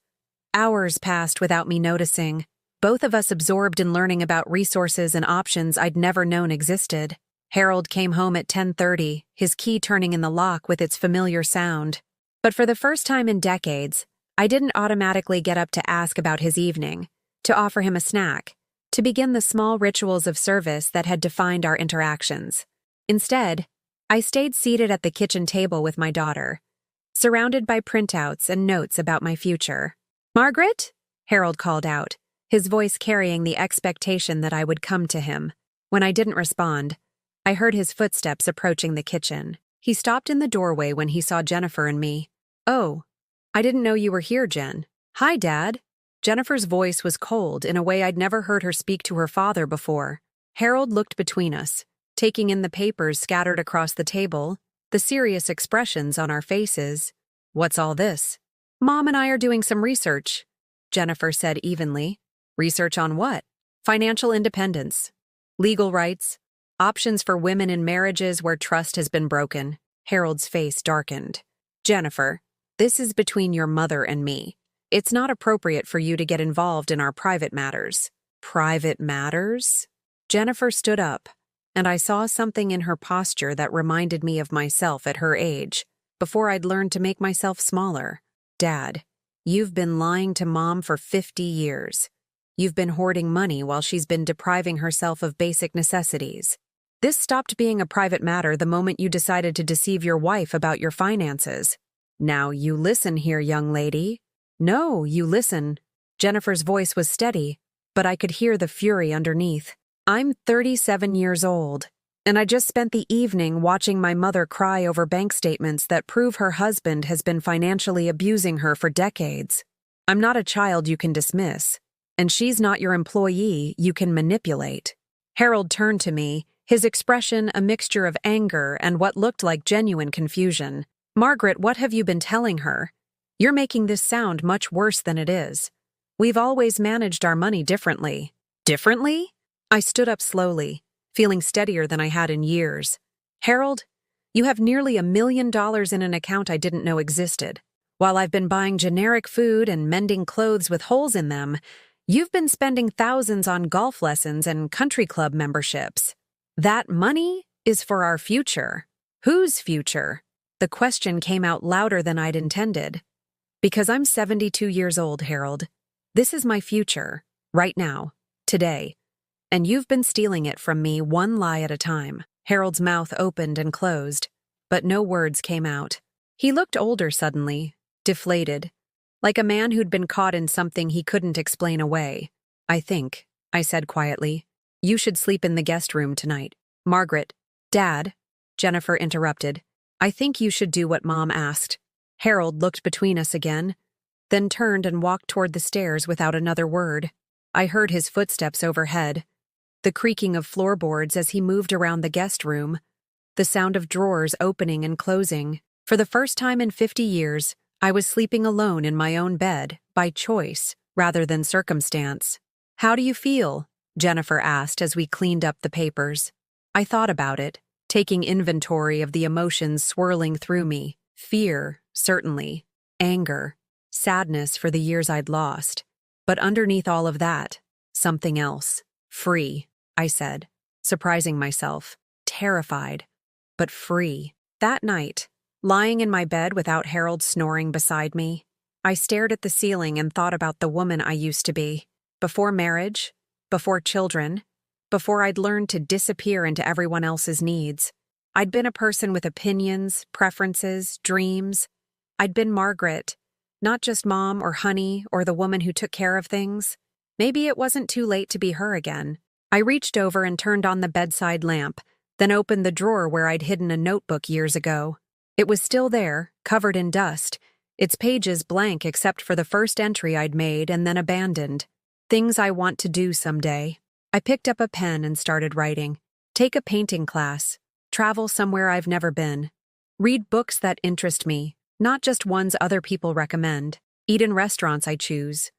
Hours passed without me noticing, both of us absorbed in learning about resources and options I'd never known existed. Harold came home at 10:30, his key turning in the lock with its familiar sound. But for the first time in decades, I didn't automatically get up to ask about his evening, to offer him a snack, to begin the small rituals of service that had defined our interactions. Instead, I stayed seated at the kitchen table with my daughter, surrounded by printouts and notes about my future. "Margaret?" Harold called out, his voice carrying the expectation that I would come to him. When I didn't respond, I heard his footsteps approaching the kitchen. He stopped in the doorway when he saw Jennifer and me. "Oh, I didn't know you were here, Jen." "Hi, Dad." Jennifer's voice was cold in a way I'd never heard her speak to her father before. Harold looked between us, taking in the papers scattered across the table, the serious expressions on our faces. "What's all this?" "Mom and I are doing some research," Jennifer said evenly. "Research on what?" "Financial independence, legal rights, options for women in marriages where trust has been broken." Harold's face darkened. "Jennifer, this is between your mother and me. It's not appropriate for you to get involved in our private matters." "Private matters?" Jennifer stood up, and I saw something in her posture that reminded me of myself at her age, before I'd learned to make myself smaller. "Dad, you've been lying to Mom for 50 years. You've been hoarding money while she's been depriving herself of basic necessities. This stopped being a private matter the moment you decided to deceive your wife about your finances. Now you listen here, young lady." "No, you listen." Jennifer's voice was steady, but I could hear the fury underneath. "I'm 37 years old, and I just spent the evening watching my mother cry over bank statements that prove her husband has been financially abusing her for decades. I'm not a child you can dismiss, and she's not your employee you can manipulate." Harold turned to me, his expression a mixture of anger and what looked like genuine confusion. "Margaret, what have you been telling her? You're making this sound much worse than it is. We've always managed our money differently." "Differently?" I stood up slowly, feeling steadier than I had in years. "Harold, you have nearly $1 million in an account I didn't know existed. While I've been buying generic food and mending clothes with holes in them, you've been spending thousands on golf lessons and country club memberships. That money is for our future." "Whose future?" The question came out louder than I'd intended. "Because I'm 72 years old, Harold. This is my future, right now, today. And you've been stealing it from me one lie at a time." Harold's mouth opened and closed, but no words came out. He looked older suddenly, deflated, like a man who'd been caught in something he couldn't explain away. I said quietly, "you should sleep in the guest room tonight." "Margaret." "Dad," Jennifer interrupted, "I think you should do what Mom asked." Harold looked between us again, then turned and walked toward the stairs without another word. I heard his footsteps overhead, the creaking of floorboards as he moved around the guest room, the sound of drawers opening and closing. For the first time in 50 years, I was sleeping alone in my own bed, by choice, rather than circumstance. "How do you feel?" Jennifer asked as we cleaned up the papers. I thought about it, taking inventory of the emotions swirling through me. Fear, certainly. Anger. Sadness for the years I'd lost. But underneath all of that, something else. "Free," I said, surprising myself. Terrified, but free. That night, lying in my bed without Harold snoring beside me, I stared at the ceiling and thought about the woman I used to be. Before marriage, before children, before I'd learned to disappear into everyone else's needs. I'd been a person with opinions, preferences, dreams. I'd been Margaret, not just Mom or Honey or the woman who took care of things. Maybe it wasn't too late to be her again. I reached over and turned on the bedside lamp, then opened the drawer where I'd hidden a notebook years ago. It was still there, covered in dust, its pages blank except for the first entry I'd made and then abandoned. Things I want to do someday. I picked up a pen and started writing. Take a painting class. Travel somewhere I've never been. Read books that interest me, not just ones other people recommend. Eat in restaurants I choose.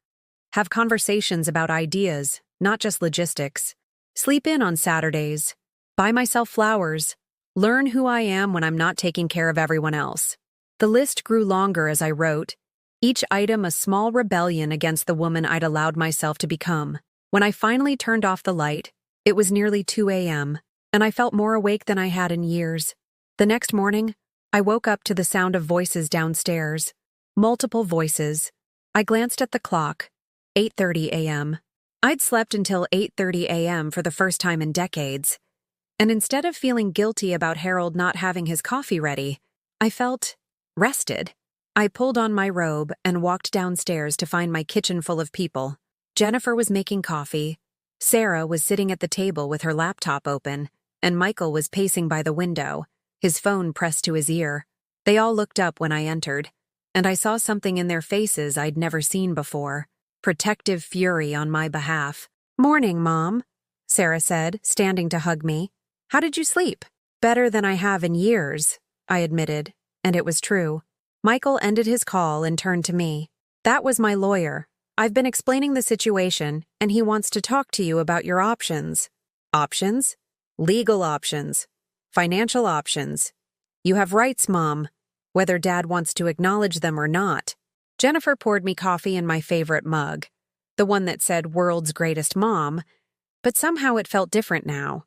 Have conversations about ideas, not just logistics. Sleep in on Saturdays. Buy myself flowers. Learn who I am when I'm not taking care of everyone else. The list grew longer as I wrote, each item a small rebellion against the woman I'd allowed myself to become. When I finally turned off the light, it was nearly 2 a.m., and I felt more awake than I had in years. The next morning, I woke up to the sound of voices downstairs. Multiple voices, I glanced at the clock. 8:30 a.m. I'd slept until 8:30 a.m. for the first time in decades. And instead of feeling guilty about Harold not having his coffee ready, I felt rested. I pulled on my robe and walked downstairs to find my kitchen full of people. Jennifer was making coffee, Sarah was sitting at the table with her laptop open, and Michael was pacing by the window, his phone pressed to his ear. They all looked up when I entered, and I saw something in their faces I'd never seen before, protective fury on my behalf. "Morning, Mom," Sarah said, standing to hug me. "How did you sleep?" "Better than I have in years," I admitted, and it was true. Michael ended his call and turned to me. "That was my lawyer. I've been explaining the situation, and he wants to talk to you about your options." "Options?" "Legal options. Financial options. You have rights, Mom, whether Dad wants to acknowledge them or not." Jennifer poured me coffee in my favorite mug, the one that said "World's Greatest Mom," but somehow it felt different now.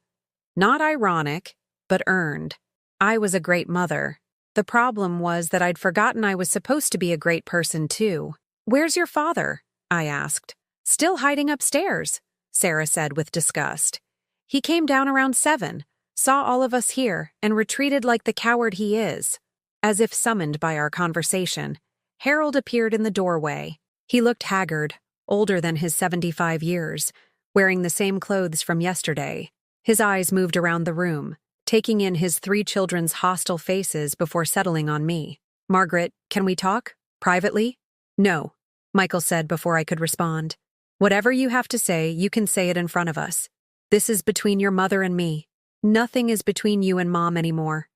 Not ironic, but earned. I was a great mother. The problem was that I'd forgotten I was supposed to be a great person too. "Where's your father?" I asked. "Still hiding upstairs," Sarah said with disgust. "He came down around 7, saw all of us here, and retreated like the coward he is." As if summoned by our conversation, Harold appeared in the doorway. He looked haggard, older than his 75 years, wearing the same clothes from yesterday. His eyes moved around the room, taking in his 3 children's hostile faces before settling on me. "Margaret, can we talk? Privately?" "No," Michael said before I could respond. "Whatever you have to say, you can say it in front of us. This is between your mother and me. Nothing is between you and Mom anymore."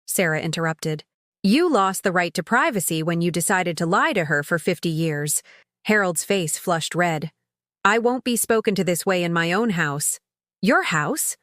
Sarah interrupted. "You lost the right to privacy when you decided to lie to her for 50 years. Harold's face flushed red. "I won't be spoken to this way in my own house." "Your house?"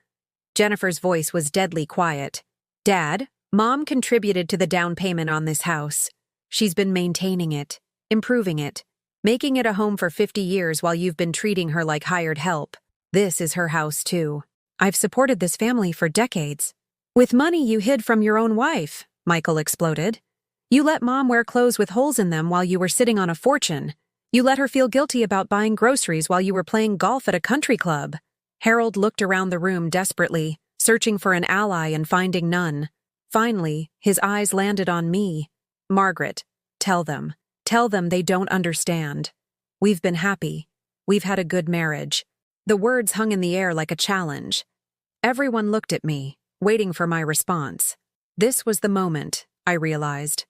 Jennifer's voice was deadly quiet. "Dad, Mom contributed to the down payment on this house. She's been maintaining it, improving it, making it a home for 50 years while you've been treating her like hired help. This is her house, too. I've supported this family for decades. With money you hid from your own wife," Michael exploded. "You let Mom wear clothes with holes in them while you were sitting on a fortune. You let her feel guilty about buying groceries while you were playing golf at a country club." Harold looked around the room desperately, searching for an ally and finding none. Finally, his eyes landed on me. "Margaret, tell them. Tell them they don't understand. We've been happy. We've had a good marriage." The words hung in the air like a challenge. Everyone looked at me, waiting for my response. This was the moment, I realized.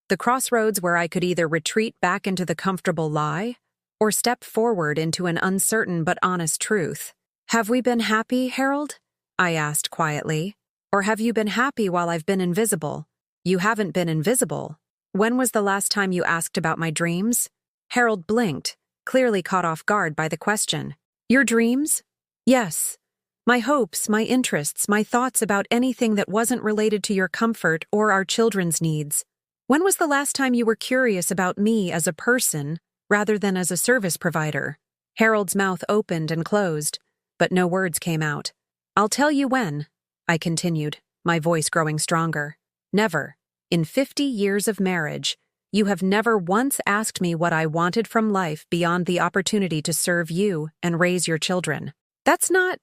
The crossroads where I could either retreat back into the comfortable lie or step forward into an uncertain but honest truth. "Have we been happy, Harold?" I asked quietly. "Or have you been happy while I've been invisible?" "You haven't been invisible. When was the last time you asked about my dreams?" Harold blinked, clearly caught off guard by the question. "Your dreams?" "Yes. My hopes, my interests, my thoughts about anything that wasn't related to your comfort or our children's needs. When was the last time you were curious about me as a person rather than as a service provider?" Harold's mouth opened and closed, but no words came out. "I'll tell you when," I continued, my voice growing stronger. "Never. In 50 years of marriage, you have never once asked me what I wanted from life beyond the opportunity to serve you and raise your children. That's not...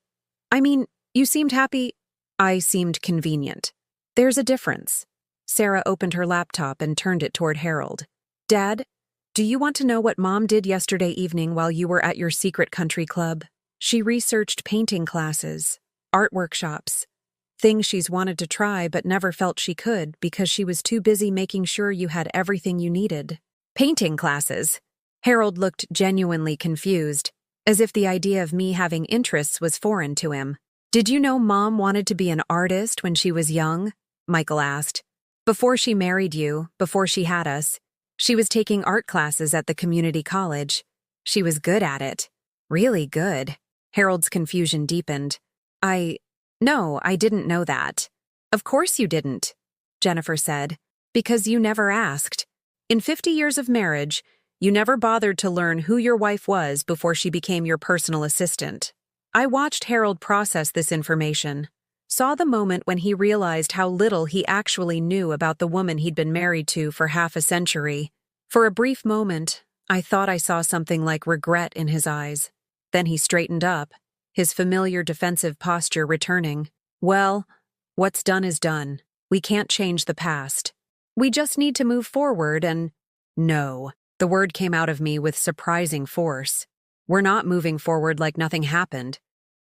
I mean, you seemed happy." "I seemed convenient. There's a difference." Sarah opened her laptop and turned it toward Harold. "Dad, do you want to know what Mom did yesterday evening while you were at your secret country club? She researched painting classes, art workshops, things she's wanted to try but never felt she could because she was too busy making sure you had everything you needed." "Painting classes?" Harold looked genuinely confused, as if the idea of me having interests was foreign to him. "Did you know Mom wanted to be an artist when she was young?" Michael asked. "Before she married you, before she had us, she was taking art classes at the community college. She was good at it. Really good." Harold's confusion deepened. No, I didn't know that." "Of course you didn't," Jennifer said, "because you never asked. In 50 years of marriage, you never bothered to learn who your wife was before she became your personal assistant." I watched Harold process this information, saw the moment when he realized how little he actually knew about the woman he'd been married to for half a century. For a brief moment, I thought I saw something like regret in his eyes. Then he straightened up, his familiar defensive posture returning. Well, what's done is done. We can't change the past. We just need to move forward and… No. The word came out of me with surprising force. We're not moving forward like nothing happened.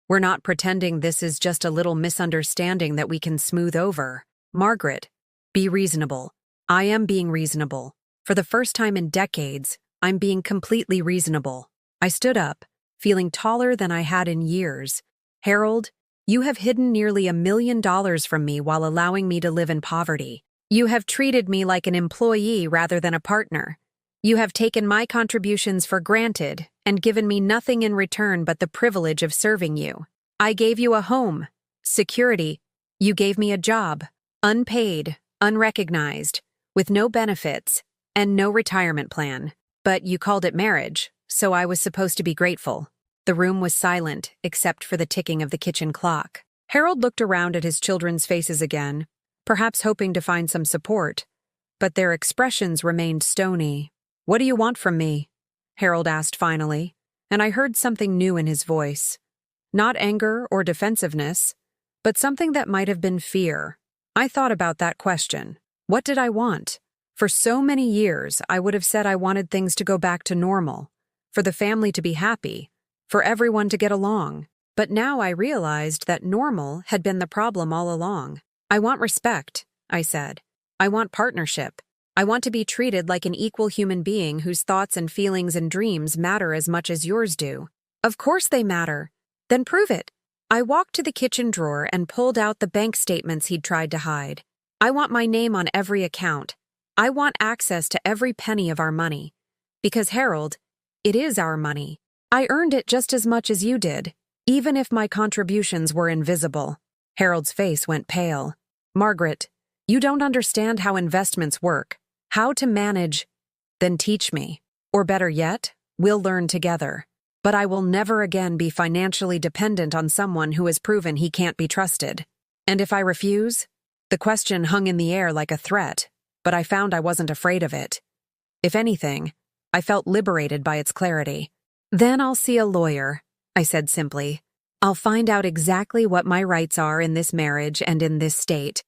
We're not pretending this is just a little misunderstanding that we can smooth over. Margaret, be reasonable. I am being reasonable. For the first time in decades, I'm being completely reasonable. I stood up, feeling taller than I had in years. Harold, you have hidden nearly $1 million from me while allowing me to live in poverty. You have treated me like an employee rather than a partner. You have taken my contributions for granted and given me nothing in return but the privilege of serving you. I gave you a home, security. You gave me a job, unpaid, unrecognized, with no benefits and no retirement plan. But you called it marriage, so I was supposed to be grateful. The room was silent, except for the ticking of the kitchen clock. Harold looked around at his children's faces again, perhaps hoping to find some support, but their expressions remained stony. What do you want from me? Harold asked finally, and I heard something new in his voice. Not anger or defensiveness, but something that might have been fear. I thought about that question. What did I want? For so many years, I would have said I wanted things to go back to normal, for the family to be happy, for everyone to get along. But now I realized that normal had been the problem all along. I want respect, I said. I want partnership. I want to be treated like an equal human being whose thoughts and feelings and dreams matter as much as yours do. Of course they matter. Then prove it. I walked to the kitchen drawer and pulled out the bank statements he'd tried to hide. I want my name on every account. I want access to every penny of our money. Because, Harold, it is our money. I earned it just as much as you did, even if my contributions were invisible. Harold's face went pale. Margaret, you don't understand how investments work. How to manage, then teach me. Or better yet, we'll learn together. But I will never again be financially dependent on someone who has proven he can't be trusted. And if I refuse? The question hung in the air like a threat, but I found I wasn't afraid of it. If anything, I felt liberated by its clarity. Then I'll see a lawyer, I said simply. I'll find out exactly what my rights are in this marriage and in this state.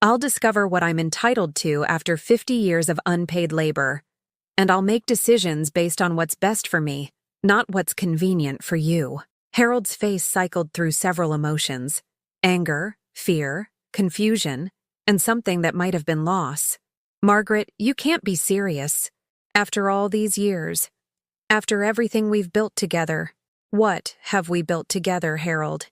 I'll discover what I'm entitled to after 50 years of unpaid labor, and I'll make decisions based on what's best for me, not what's convenient for you. Harold's face cycled through several emotions: anger, fear, confusion, and something that might have been loss. Margaret, you can't be serious. After all these years, after everything we've built together, what have we built together, Harold?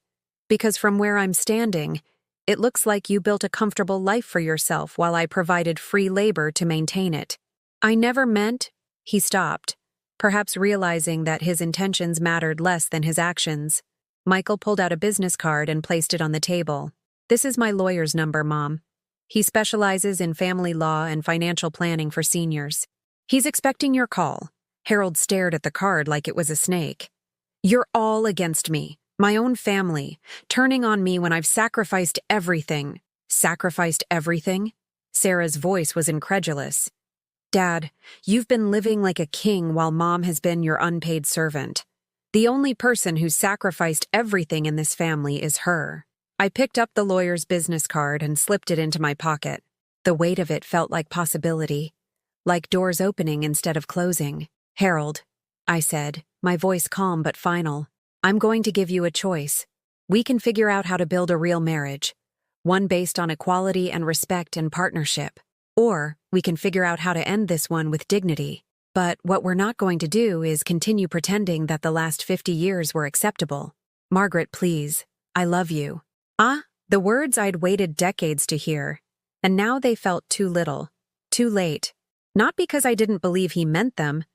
Because from where I'm standing, it looks like you built a comfortable life for yourself while I provided free labor to maintain it. I never meant… He stopped, perhaps realizing that his intentions mattered less than his actions. Michael pulled out a business card and placed it on the table. This is my lawyer's number, Mom. He specializes in family law and financial planning for seniors. He's expecting your call. Harold stared at the card like it was a snake. You're all against me. My own family, turning on me when I've sacrificed everything. Sacrificed everything? Sarah's voice was incredulous. Dad, you've been living like a king while Mom has been your unpaid servant. The only person who's sacrificed everything in this family is her. I picked up the lawyer's business card and slipped it into my pocket. The weight of it felt like possibility, like doors opening instead of closing. Harold, I said, my voice calm but final. I'm going to give you a choice. We can figure out how to build a real marriage, one based on equality and respect and partnership. Or we can figure out how to end this one with dignity. But what we're not going to do is continue pretending that the last 50 years were acceptable. Margaret, please. I love you. The words I'd waited decades to hear, and now they felt too little, too late. Not because I didn't believe he meant them,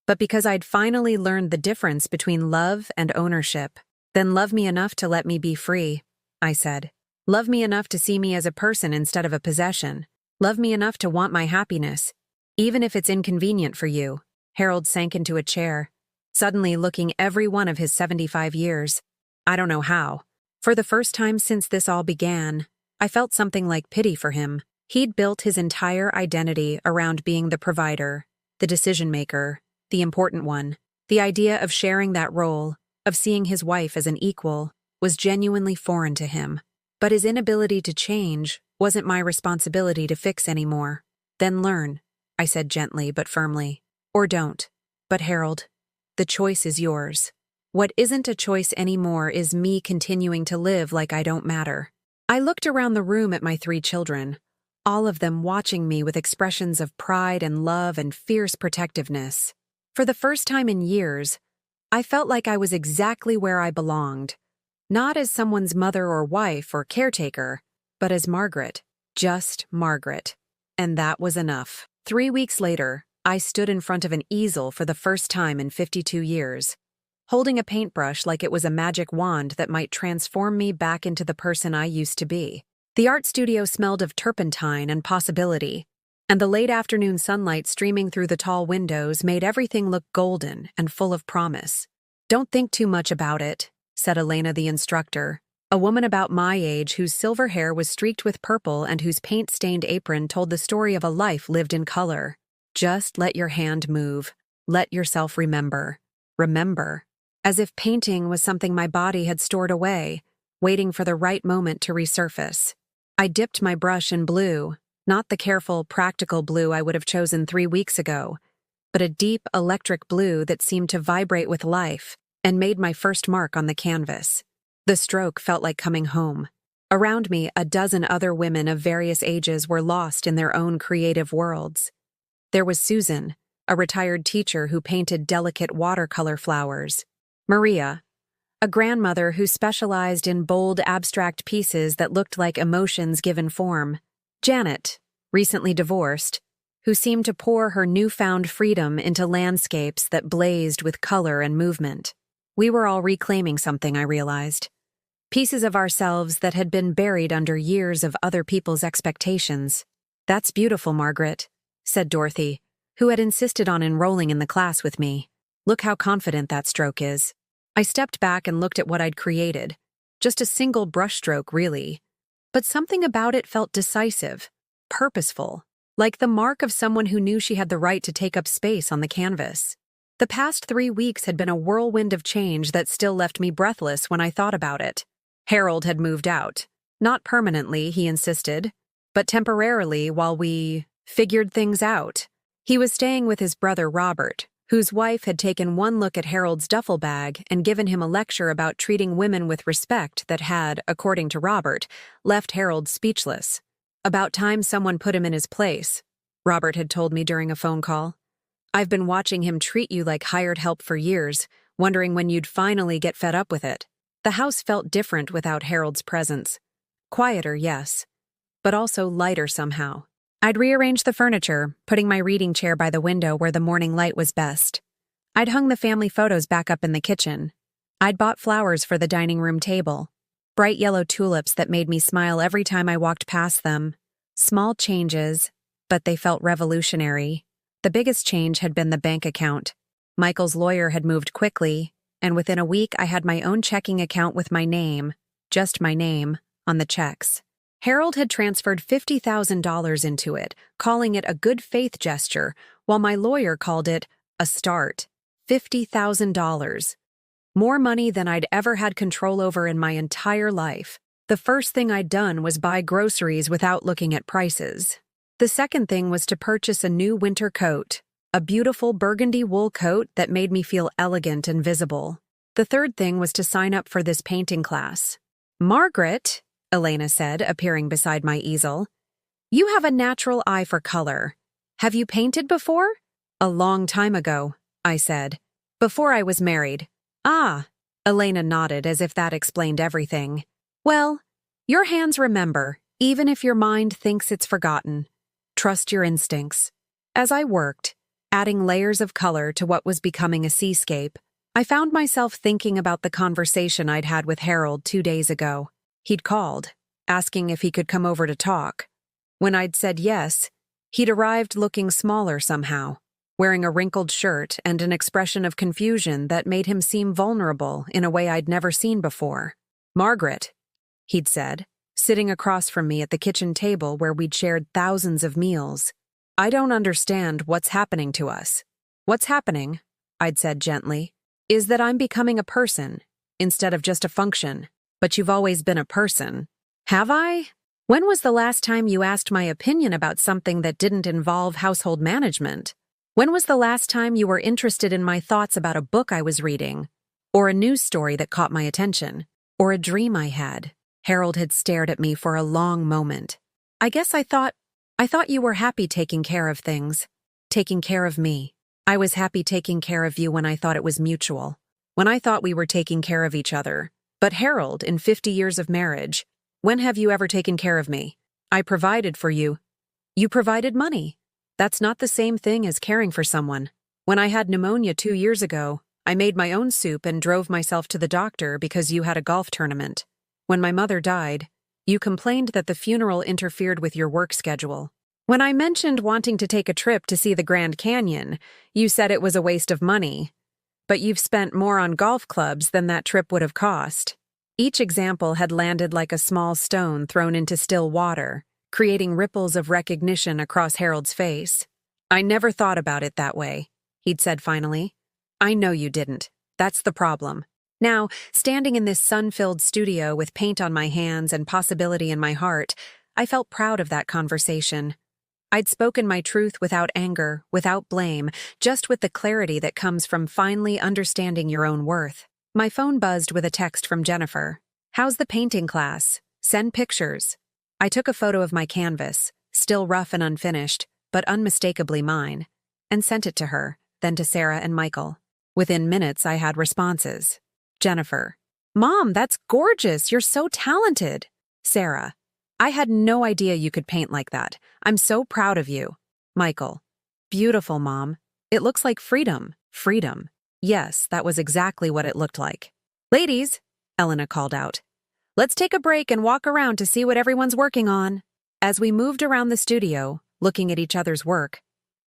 but because I'd finally learned the difference between love and ownership. Then love me enough to let me be free, I said. Love me enough to see me as a person instead of a possession. Love me enough to want my happiness, even if it's inconvenient for you. Harold sank into a chair, suddenly looking every one of his 75 years. I don't know how. For the first time since this all began, I felt something like pity for him. He'd built his entire identity around being the provider, the decision-maker, the important one. The idea of sharing that role, of seeing his wife as an equal, was genuinely foreign to him. But his inability to change wasn't my responsibility to fix anymore. Then learn, I said gently but firmly. Or don't. But Harold, the choice is yours. What isn't a choice anymore is me continuing to live like I don't matter. I looked around the room at my 3 children, all of them watching me with expressions of pride and love and fierce protectiveness. For the first time in years, I felt like I was exactly where I belonged. Not as someone's mother or wife or caretaker, but as Margaret. Just Margaret. And that was enough. 3 weeks later, I stood in front of an easel for the first time in 52 years, holding a paintbrush like it was a magic wand that might transform me back into the person I used to be. The art studio smelled of turpentine and possibility, and the late afternoon sunlight streaming through the tall windows made everything look golden and full of promise. "Don't think too much about it," said Elena the instructor, a woman about my age whose silver hair was streaked with purple and whose paint-stained apron told the story of a life lived in color. "Just let your hand move. Let yourself remember. Remember." As if painting was something my body had stored away, waiting for the right moment to resurface. I dipped my brush in blue, not the careful, practical blue I would have chosen 3 weeks ago, but a deep, electric blue that seemed to vibrate with life, and made my first mark on the canvas. The stroke felt like coming home. Around me, a dozen other women of various ages were lost in their own creative worlds. There was Susan, a retired teacher who painted delicate watercolor flowers. Maria, a grandmother who specialized in bold, abstract pieces that looked like emotions given form. Janet, recently divorced, who seemed to pour her newfound freedom into landscapes that blazed with color and movement. We were all reclaiming something, I realized. Pieces of ourselves that had been buried under years of other people's expectations. "That's beautiful, Margaret," said Dorothy, who had insisted on enrolling in the class with me. "Look how confident that stroke is." I stepped back and looked at what I'd created. Just a single brushstroke, really. But something about it felt decisive, purposeful, like the mark of someone who knew she had the right to take up space on the canvas. The past 3 weeks had been a whirlwind of change that still left me breathless when I thought about it. Harold had moved out. Not permanently, he insisted, but temporarily while we figured things out. He was staying with his brother Robert, whose wife had taken one look at Harold's duffel bag and given him a lecture about treating women with respect that had, according to Robert, left Harold speechless. "About time someone put him in his place," Robert had told me during a phone call. "I've been watching him treat you like hired help for years, wondering when you'd finally get fed up with it." The house felt different without Harold's presence. Quieter, yes, but also lighter somehow. I'd rearranged the furniture, putting my reading chair by the window where the morning light was best. I'd hung the family photos back up in the kitchen. I'd bought flowers for the dining room table, bright yellow tulips that made me smile every time I walked past them. Small changes, but they felt revolutionary. The biggest change had been the bank account. Michael's lawyer had moved quickly, and within a week I had my own checking account with my name, just my name, on the checks. Harold had transferred $50,000 into it, calling it a good faith gesture, while my lawyer called it a start. $50,000. More money than I'd ever had control over in my entire life. The first thing I'd done was buy groceries without looking at prices. The second thing was to purchase a new winter coat, a beautiful burgundy wool coat that made me feel elegant and visible. The third thing was to sign up for this painting class. "Margaret," Elena said, appearing beside my easel, "you have a natural eye for color. Have you painted before?" "A long time ago," I said. "Before I was married." "Ah," Elena nodded as if that explained everything. "Well, your hands remember, even if your mind thinks it's forgotten. Trust your instincts." As I worked, adding layers of color to what was becoming a seascape, I found myself thinking about the conversation I'd had with Harold 2 days ago. He'd called, asking if he could come over to talk. When I'd said yes, he'd arrived looking smaller somehow, wearing a wrinkled shirt and an expression of confusion that made him seem vulnerable in a way I'd never seen before. "Margaret," he'd said, sitting across from me at the kitchen table where we'd shared thousands of meals, "I don't understand what's happening to us. What's happening, I'd said gently, is that I'm becoming a person instead of just a function. But you've always been a person. Have I? When was the last time you asked my opinion about something that didn't involve household management? When was the last time you were interested in my thoughts about a book I was reading? Or a news story that caught my attention? Or a dream I had? Harold had stared at me for a long moment. I guess I thought you were happy taking care of things. Taking care of me. I was happy taking care of you when I thought it was mutual. When I thought we were taking care of each other. But Harold, in 50 years of marriage, when have you ever taken care of me? I provided for you. You provided money. That's not the same thing as caring for someone. When I had pneumonia 2 years ago, I made my own soup and drove myself to the doctor because you had a golf tournament. When my mother died, you complained that the funeral interfered with your work schedule. When I mentioned wanting to take a trip to see the Grand Canyon, you said it was a waste of money. But you've spent more on golf clubs than that trip would have cost. Each example had landed like a small stone thrown into still water, creating ripples of recognition across Harold's face. I never thought about it that way, he'd said finally. I know you didn't. That's the problem. Now, standing in this sun-filled studio with paint on my hands and possibility in my heart, I felt proud of that conversation. I'd spoken my truth without anger, without blame, just with the clarity that comes from finally understanding your own worth. My phone buzzed with a text from Jennifer. How's the painting class? Send pictures. I took a photo of my canvas, still rough and unfinished, but unmistakably mine, and sent it to her, then to Sarah and Michael. Within minutes, I had responses. Jennifer. Mom, that's gorgeous. You're so talented. Sarah. I had no idea you could paint like that. I'm so proud of you. Michael. Beautiful, Mom. It looks like freedom. Freedom. Yes, that was exactly what it looked like. Ladies, Elena called out. Let's take a break and walk around to see what everyone's working on. As we moved around the studio, looking at each other's work,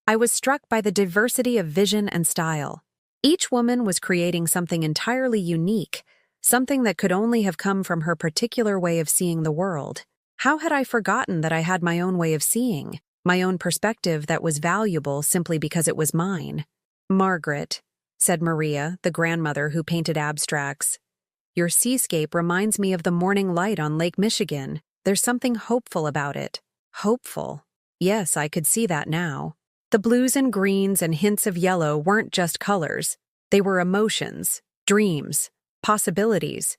I was struck by the diversity of vision and style. Each woman was creating something entirely unique, something that could only have come from her particular way of seeing the world. How had I forgotten that I had my own way of seeing, my own perspective that was valuable simply because it was mine? Margaret, said Maria, the grandmother who painted abstracts. Your seascape reminds me of the morning light on Lake Michigan. There's something hopeful about it. Hopeful. Yes, I could see that now. The blues and greens and hints of yellow weren't just colors. They were emotions, dreams, possibilities.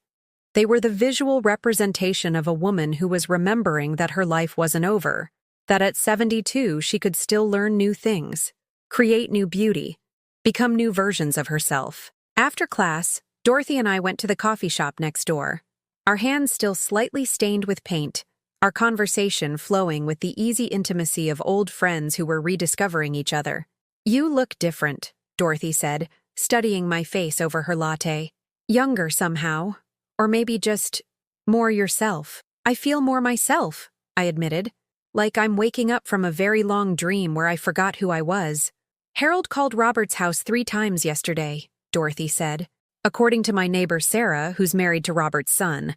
They were the visual representation of a woman who was remembering that her life wasn't over, that at 72 she could still learn new things, create new beauty, become new versions of herself. After class, Dorothy and I went to the coffee shop next door, our hands still slightly stained with paint, our conversation flowing with the easy intimacy of old friends who were rediscovering each other. You look different, Dorothy said, studying my face over her latte. Younger somehow. Or maybe just more yourself. I feel more myself, I admitted. Like I'm waking up from a very long dream where I forgot who I was. Harold called Robert's house 3 times yesterday, Dorothy said. According to my neighbor Sarah, who's married to Robert's son.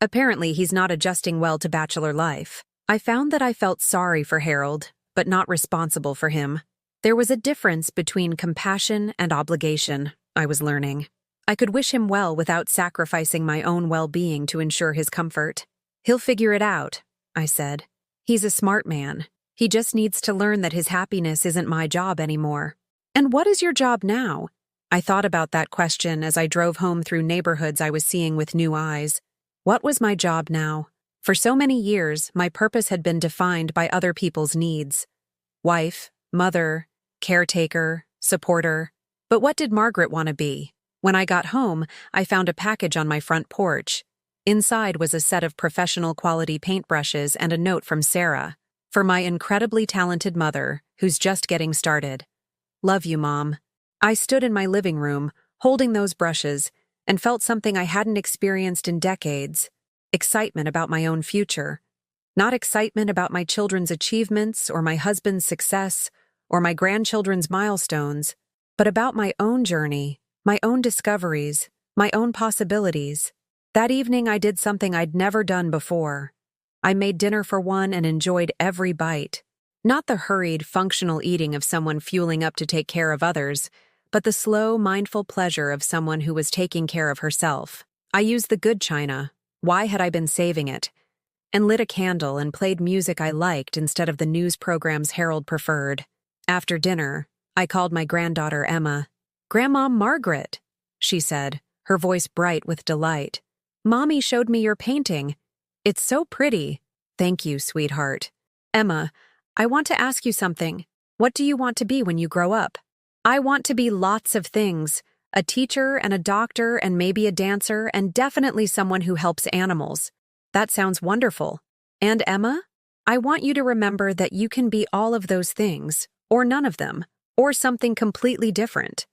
Apparently he's not adjusting well to bachelor life. I found that I felt sorry for Harold, but not responsible for him. There was a difference between compassion and obligation, I was learning. I could wish him well without sacrificing my own well-being to ensure his comfort. He'll figure it out, I said. He's a smart man. He just needs to learn that his happiness isn't my job anymore. And what is your job now? I thought about that question as I drove home through neighborhoods I was seeing with new eyes. What was my job now? For so many years, my purpose had been defined by other people's needs. Wife, mother, caretaker, supporter. But what did Margaret want to be? When I got home, I found a package on my front porch. Inside was a set of professional quality paintbrushes and a note from Sarah. For my incredibly talented mother, who's just getting started. Love you, Mom. I stood in my living room, holding those brushes, and felt something I hadn't experienced in decades. Excitement about my own future. Not excitement about my children's achievements or my husband's success or my grandchildren's milestones, but about my own journey. My own discoveries, my own possibilities. That evening I did something I'd never done before. I made dinner for one and enjoyed every bite. Not the hurried, functional eating of someone fueling up to take care of others, but the slow, mindful pleasure of someone who was taking care of herself. I used the good china. Why had I been saving it? And lit a candle and played music I liked instead of the news programs Harold preferred. After dinner, I called my granddaughter Emma. "Grandma Margaret," she said, her voice bright with delight. "Mommy showed me your painting. It's so pretty." "Thank you, sweetheart." "Emma, I want to ask you something. What do you want to be when you grow up?" "I want to be lots of things. A teacher and a doctor and maybe a dancer and definitely someone who helps animals." "That sounds wonderful." "And Emma, I want you to remember that you can be all of those things, or none of them, or something completely different.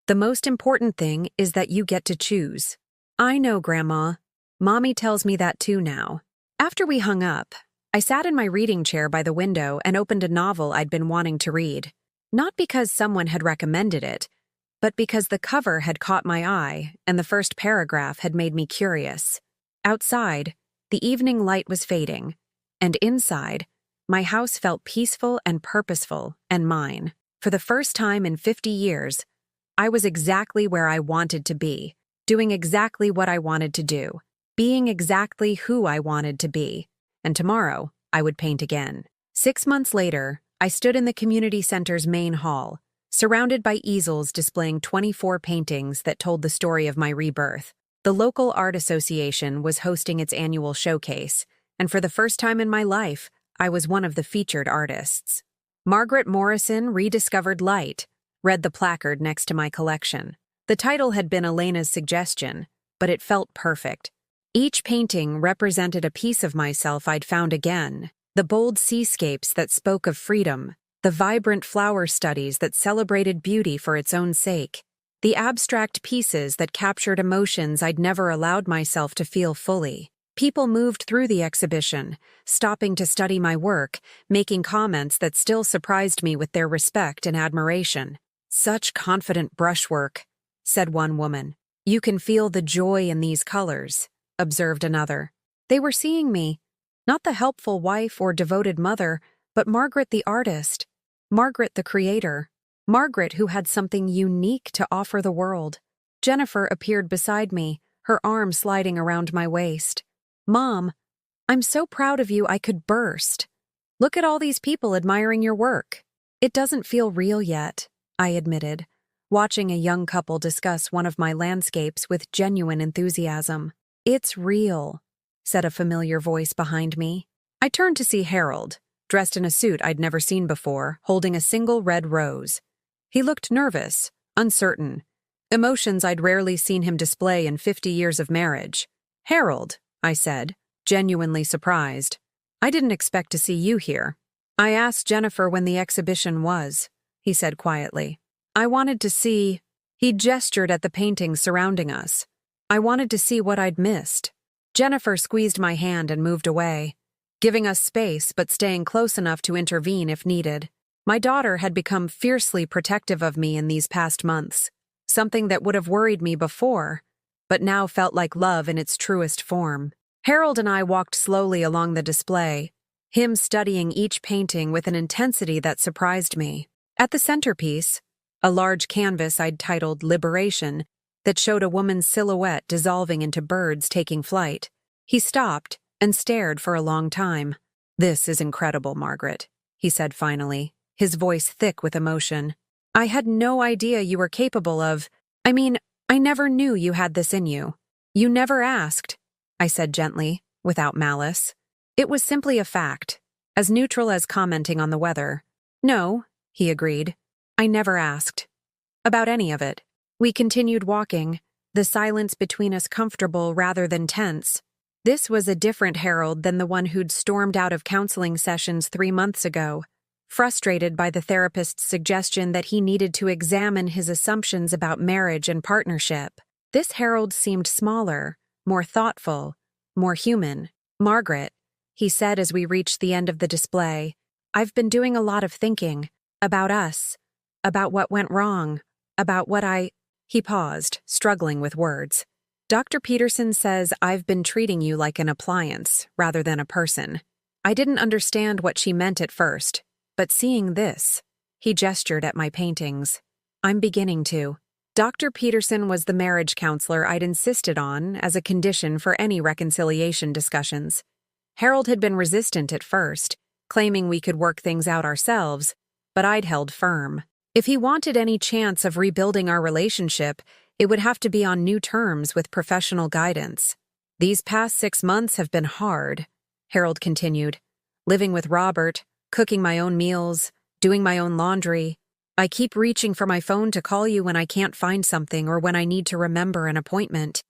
The most important thing is that you get to choose." "I know, Grandma. Mommy tells me that too now." After we hung up, I sat in my reading chair by the window and opened a novel I'd been wanting to read. Not because someone had recommended it, but because the cover had caught my eye and the first paragraph had made me curious. Outside, the evening light was fading, and inside, my house felt peaceful and purposeful and mine. For the first time in 50 years, I was exactly where I wanted to be, doing exactly what I wanted to do, being exactly who I wanted to be, and tomorrow I would paint again. 6 months later, I stood in the community center's main hall, surrounded by easels displaying 24 paintings that told the story of my rebirth. The local art association was hosting its annual showcase, and for the first time in my life, I was one of the featured artists. "Margaret Morrison Rediscovered Light," read the placard next to my collection. The title had been Elena's suggestion, but it felt perfect. Each painting represented a piece of myself I'd found again. The bold seascapes that spoke of freedom, the vibrant flower studies that celebrated beauty for its own sake, the abstract pieces that captured emotions I'd never allowed myself to feel fully. People moved through the exhibition, stopping to study my work, making comments that still surprised me with their respect and admiration. "Such confident brushwork," said one woman. "You can feel the joy in these colors," observed another. They were seeing me, not the helpful wife or devoted mother, but Margaret the artist, Margaret the creator, Margaret who had something unique to offer the world. Jennifer appeared beside me, her arm sliding around my waist. "Mom, I'm so proud of you I could burst. Look at all these people admiring your work." "It doesn't feel real yet," I admitted, watching a young couple discuss one of my landscapes with genuine enthusiasm. "It's real," said a familiar voice behind me. I turned to see Harold, dressed in a suit I'd never seen before, holding a single red rose. He looked nervous, uncertain, emotions I'd rarely seen him display in 50 years of marriage. "Harold," I said, genuinely surprised. "I didn't expect to see you here." "I asked Jennifer when the exhibition was," he said quietly. "I wanted to see—" He gestured at the paintings surrounding us. "I wanted to see what I'd missed." Jennifer squeezed my hand and moved away, giving us space but staying close enough to intervene if needed. My daughter had become fiercely protective of me in these past months, something that would have worried me before, but now felt like love in its truest form. Harold and I walked slowly along the display, him studying each painting with an intensity that surprised me. At the centerpiece, a large canvas I'd titled Liberation that showed a woman's silhouette dissolving into birds taking flight, he stopped and stared for a long time. "This is incredible, Margaret," he said finally, his voice thick with emotion. "I had no idea you were capable of— I never knew you had this in you. You never asked," I said gently, without malice. It was simply a fact, as neutral as commenting on the weather. "No," he agreed. "I never asked. About any of it." We continued walking, the silence between us comfortable rather than tense. This was a different Harold than the one who'd stormed out of counseling sessions 3 months ago, frustrated by the therapist's suggestion that he needed to examine his assumptions about marriage and partnership. This Harold seemed smaller, more thoughtful, more human. "Margaret," he said as we reached the end of the display, "I've been doing a lot of thinking. About us. About what went wrong. About what I—" He paused, struggling with words. "Dr. Peterson says I've been treating you like an appliance rather than a person. I didn't understand what she meant at first. But seeing this, he gestured at my paintings. I'm beginning to. Dr. Peterson was the marriage counselor I'd insisted on as a condition for any reconciliation discussions. Harold had been resistant at first, claiming we could work things out ourselves, but I'd held firm. If he wanted any chance of rebuilding our relationship, it would have to be on new terms with professional guidance. These past 6 months have been hard, Harold continued. Living with Robert, cooking my own meals, doing my own laundry. I keep reaching for my phone to call you when I can't find something or when I need to remember an appointment.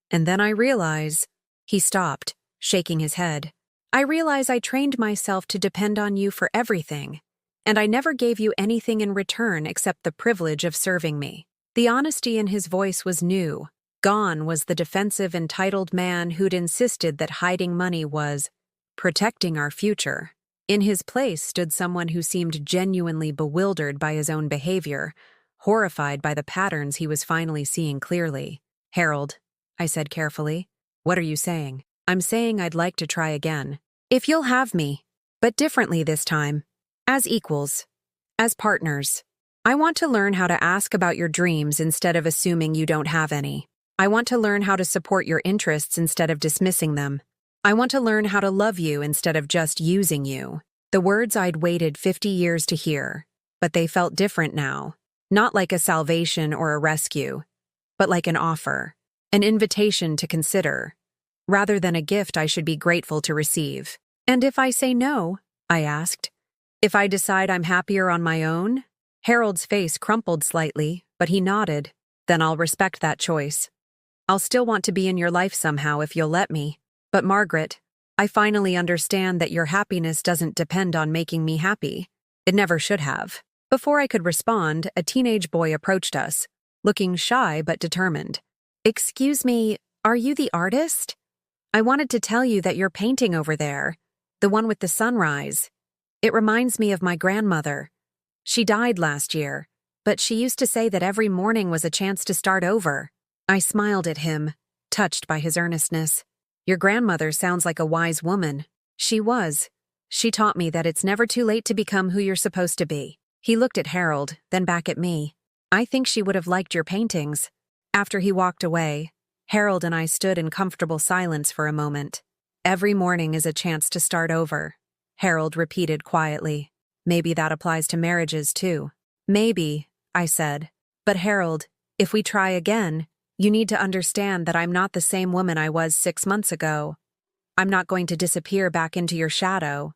And then I realize, he stopped, shaking his head. I realize I trained myself to depend on you for everything, and I never gave you anything in return except the privilege of serving me. The honesty in his voice was new. Gone was the defensive, entitled man who'd insisted that hiding money was protecting our future. In his place stood someone who seemed genuinely bewildered by his own behavior, horrified by the patterns he was finally seeing clearly. Harold, I said carefully, what are you saying? I'm saying I'd like to try again. If you'll have me, but differently this time. As equals. As partners. I want to learn how to ask about your dreams instead of assuming you don't have any. I want to learn how to support your interests instead of dismissing them. I want to learn how to love you instead of just using you. The words I'd waited 50 years to hear, but they felt different now. Not like a salvation or a rescue, but like an offer, an invitation to consider, rather than a gift I should be grateful to receive. And if I say no, I asked, if I decide I'm happier on my own? Harold's face crumpled slightly, but he nodded. Then I'll respect that choice. I'll still want to be in your life somehow if you'll let me. But Margaret, I finally understand that your happiness doesn't depend on making me happy. It never should have. Before I could respond, a teenage boy approached us, looking shy but determined. Excuse me, are you the artist? I wanted to tell you that your painting over there, the one with the sunrise, it reminds me of my grandmother. She died last year, but she used to say that every morning was a chance to start over. I smiled at him, touched by his earnestness. Your grandmother sounds like a wise woman. She was. She taught me that it's never too late to become who you're supposed to be. He looked at Harold, then back at me. I think she would have liked your paintings. After he walked away, Harold and I stood in comfortable silence for a moment. Every morning is a chance to start over, Harold repeated quietly. Maybe that applies to marriages too. Maybe, I said. But Harold, if we try again, you need to understand that I'm not the same woman I was 6 months ago. I'm not going to disappear back into your shadow.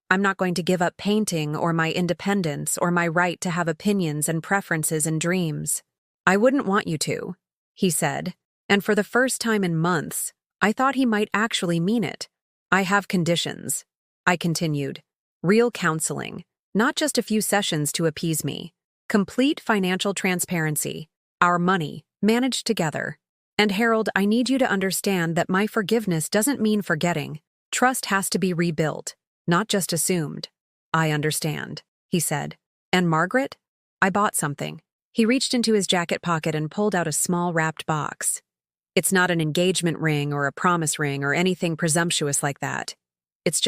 I'm not going to give up painting or my independence or my right to have opinions and preferences and dreams. I wouldn't want you to, he said, and for the first time in months, I thought he might actually mean it. I have conditions, I continued. Real counseling, not just a few sessions to appease me. Complete financial transparency, our money, managed together. And Harold, I need you to understand that my forgiveness doesn't mean forgetting. Trust has to be rebuilt, not just assumed. I understand, he said. And Margaret? I bought something. He reached into his jacket pocket and pulled out a small wrapped box. It's not an engagement ring or a promise ring or anything presumptuous like that. It's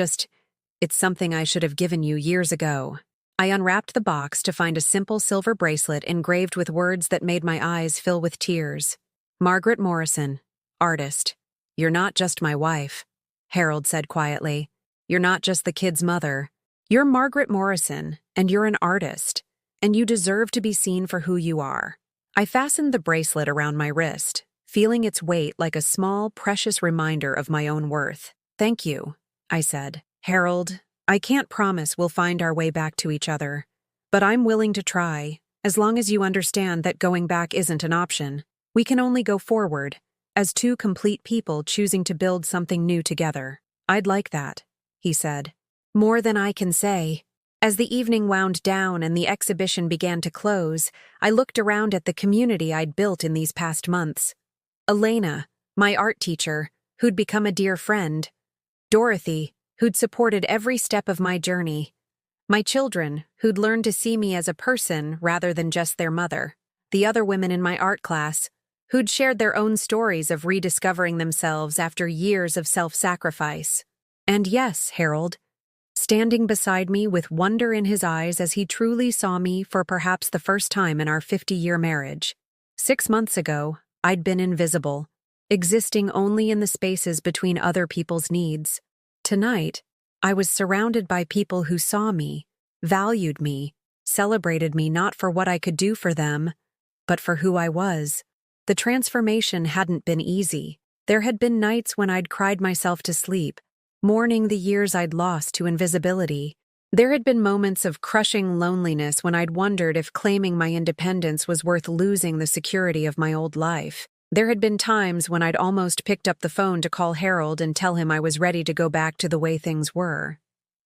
something I should have given you years ago. I unwrapped the box to find a simple silver bracelet engraved with words that made my eyes fill with tears. Margaret Morrison, artist. You're not just my wife, Harold said quietly. You're not just the kid's mother. You're Margaret Morrison, and you're an artist, and you deserve to be seen for who you are. I fastened the bracelet around my wrist, feeling its weight like a small, precious reminder of my own worth. Thank you, I said. Harold, I can't promise we'll find our way back to each other, but I'm willing to try, as long as you understand that going back isn't an option. We can only go forward, as two complete people choosing to build something new together. I'd like that, he said. More than I can say. As the evening wound down and the exhibition began to close, I looked around at the community I'd built in these past months. Elena, my art teacher, who'd become a dear friend. Dorothy, who'd supported every step of my journey. My children, who'd learned to see me as a person rather than just their mother. The other women in my art class, who'd shared their own stories of rediscovering themselves after years of self-sacrifice. And yes, Harold, standing beside me with wonder in his eyes as he truly saw me for perhaps the first time in our 50-year marriage. 6 months ago, I'd been invisible, existing only in the spaces between other people's needs. Tonight, I was surrounded by people who saw me, valued me, celebrated me not for what I could do for them, but for who I was. The transformation hadn't been easy. There had been nights when I'd cried myself to sleep, mourning the years I'd lost to invisibility. There had been moments of crushing loneliness when I'd wondered if claiming my independence was worth losing the security of my old life. There had been times when I'd almost picked up the phone to call Harold and tell him I was ready to go back to the way things were.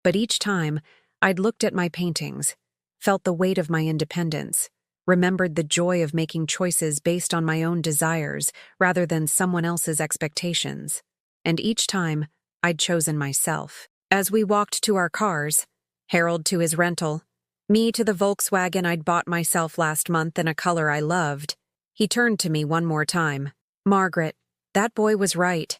But each time, I'd looked at my paintings, felt the weight of my independence, remembered the joy of making choices based on my own desires rather than someone else's expectations. And each time, I'd chosen myself. As we walked to our cars, Harold to his rental, me to the Volkswagen I'd bought myself last month in a color I loved, he turned to me one more time. "Margaret, that boy was right.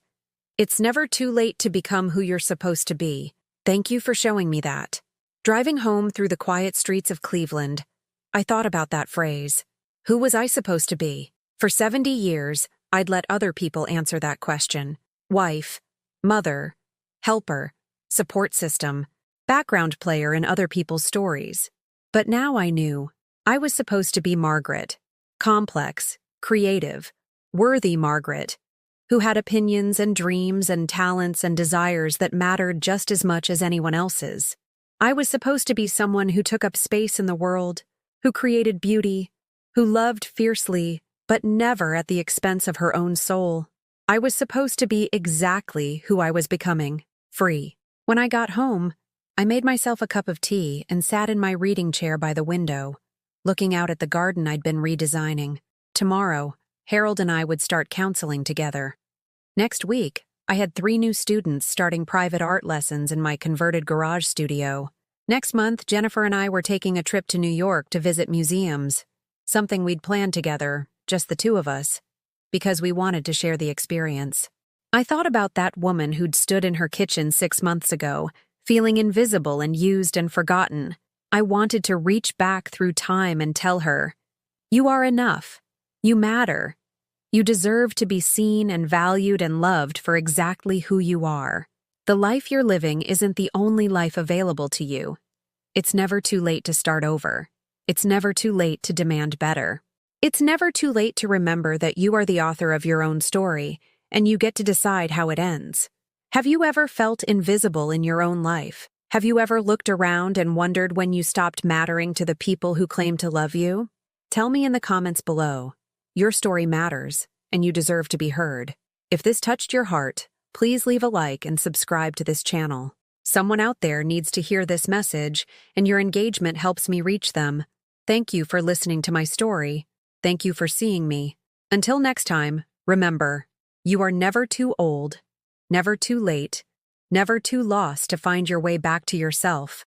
It's never too late to become who you're supposed to be. Thank you for showing me that." Driving home through the quiet streets of Cleveland, I thought about that phrase. Who was I supposed to be? For 70 years, I'd let other people answer that question. Wife, mother, helper, support system, background player in other people's stories. But now I knew I was supposed to be Margaret. Complex, creative, worthy Margaret, who had opinions and dreams and talents and desires that mattered just as much as anyone else's. I was supposed to be someone who took up space in the world, who created beauty, who loved fiercely, but never at the expense of her own soul. I was supposed to be exactly who I was becoming, free. When I got home, I made myself a cup of tea and sat in my reading chair by the window, looking out at the garden I'd been redesigning. Tomorrow, Harold and I would start counseling together. Next week, I had 3 new students starting private art lessons in my converted garage studio. Next month, Jennifer and I were taking a trip to New York to visit museums, something we'd planned together, just the 2 of us, because we wanted to share the experience. I thought about that woman who'd stood in her kitchen 6 months ago, feeling invisible and used and forgotten. I wanted to reach back through time and tell her, "You are enough. You matter. You deserve to be seen and valued and loved for exactly who you are. The life you're living isn't the only life available to you. It's never too late to start over. It's never too late to demand better. It's never too late to remember that you are the author of your own story, and you get to decide how it ends." Have you ever felt invisible in your own life? Have you ever looked around and wondered when you stopped mattering to the people who claim to love you? Tell me in the comments below. Your story matters, and you deserve to be heard. If this touched your heart, please leave a like and subscribe to this channel. Someone out there needs to hear this message, and your engagement helps me reach them. Thank you for listening to my story. Thank you for seeing me. Until next time, remember, you are never too old, never too late, never too lost to find your way back to yourself.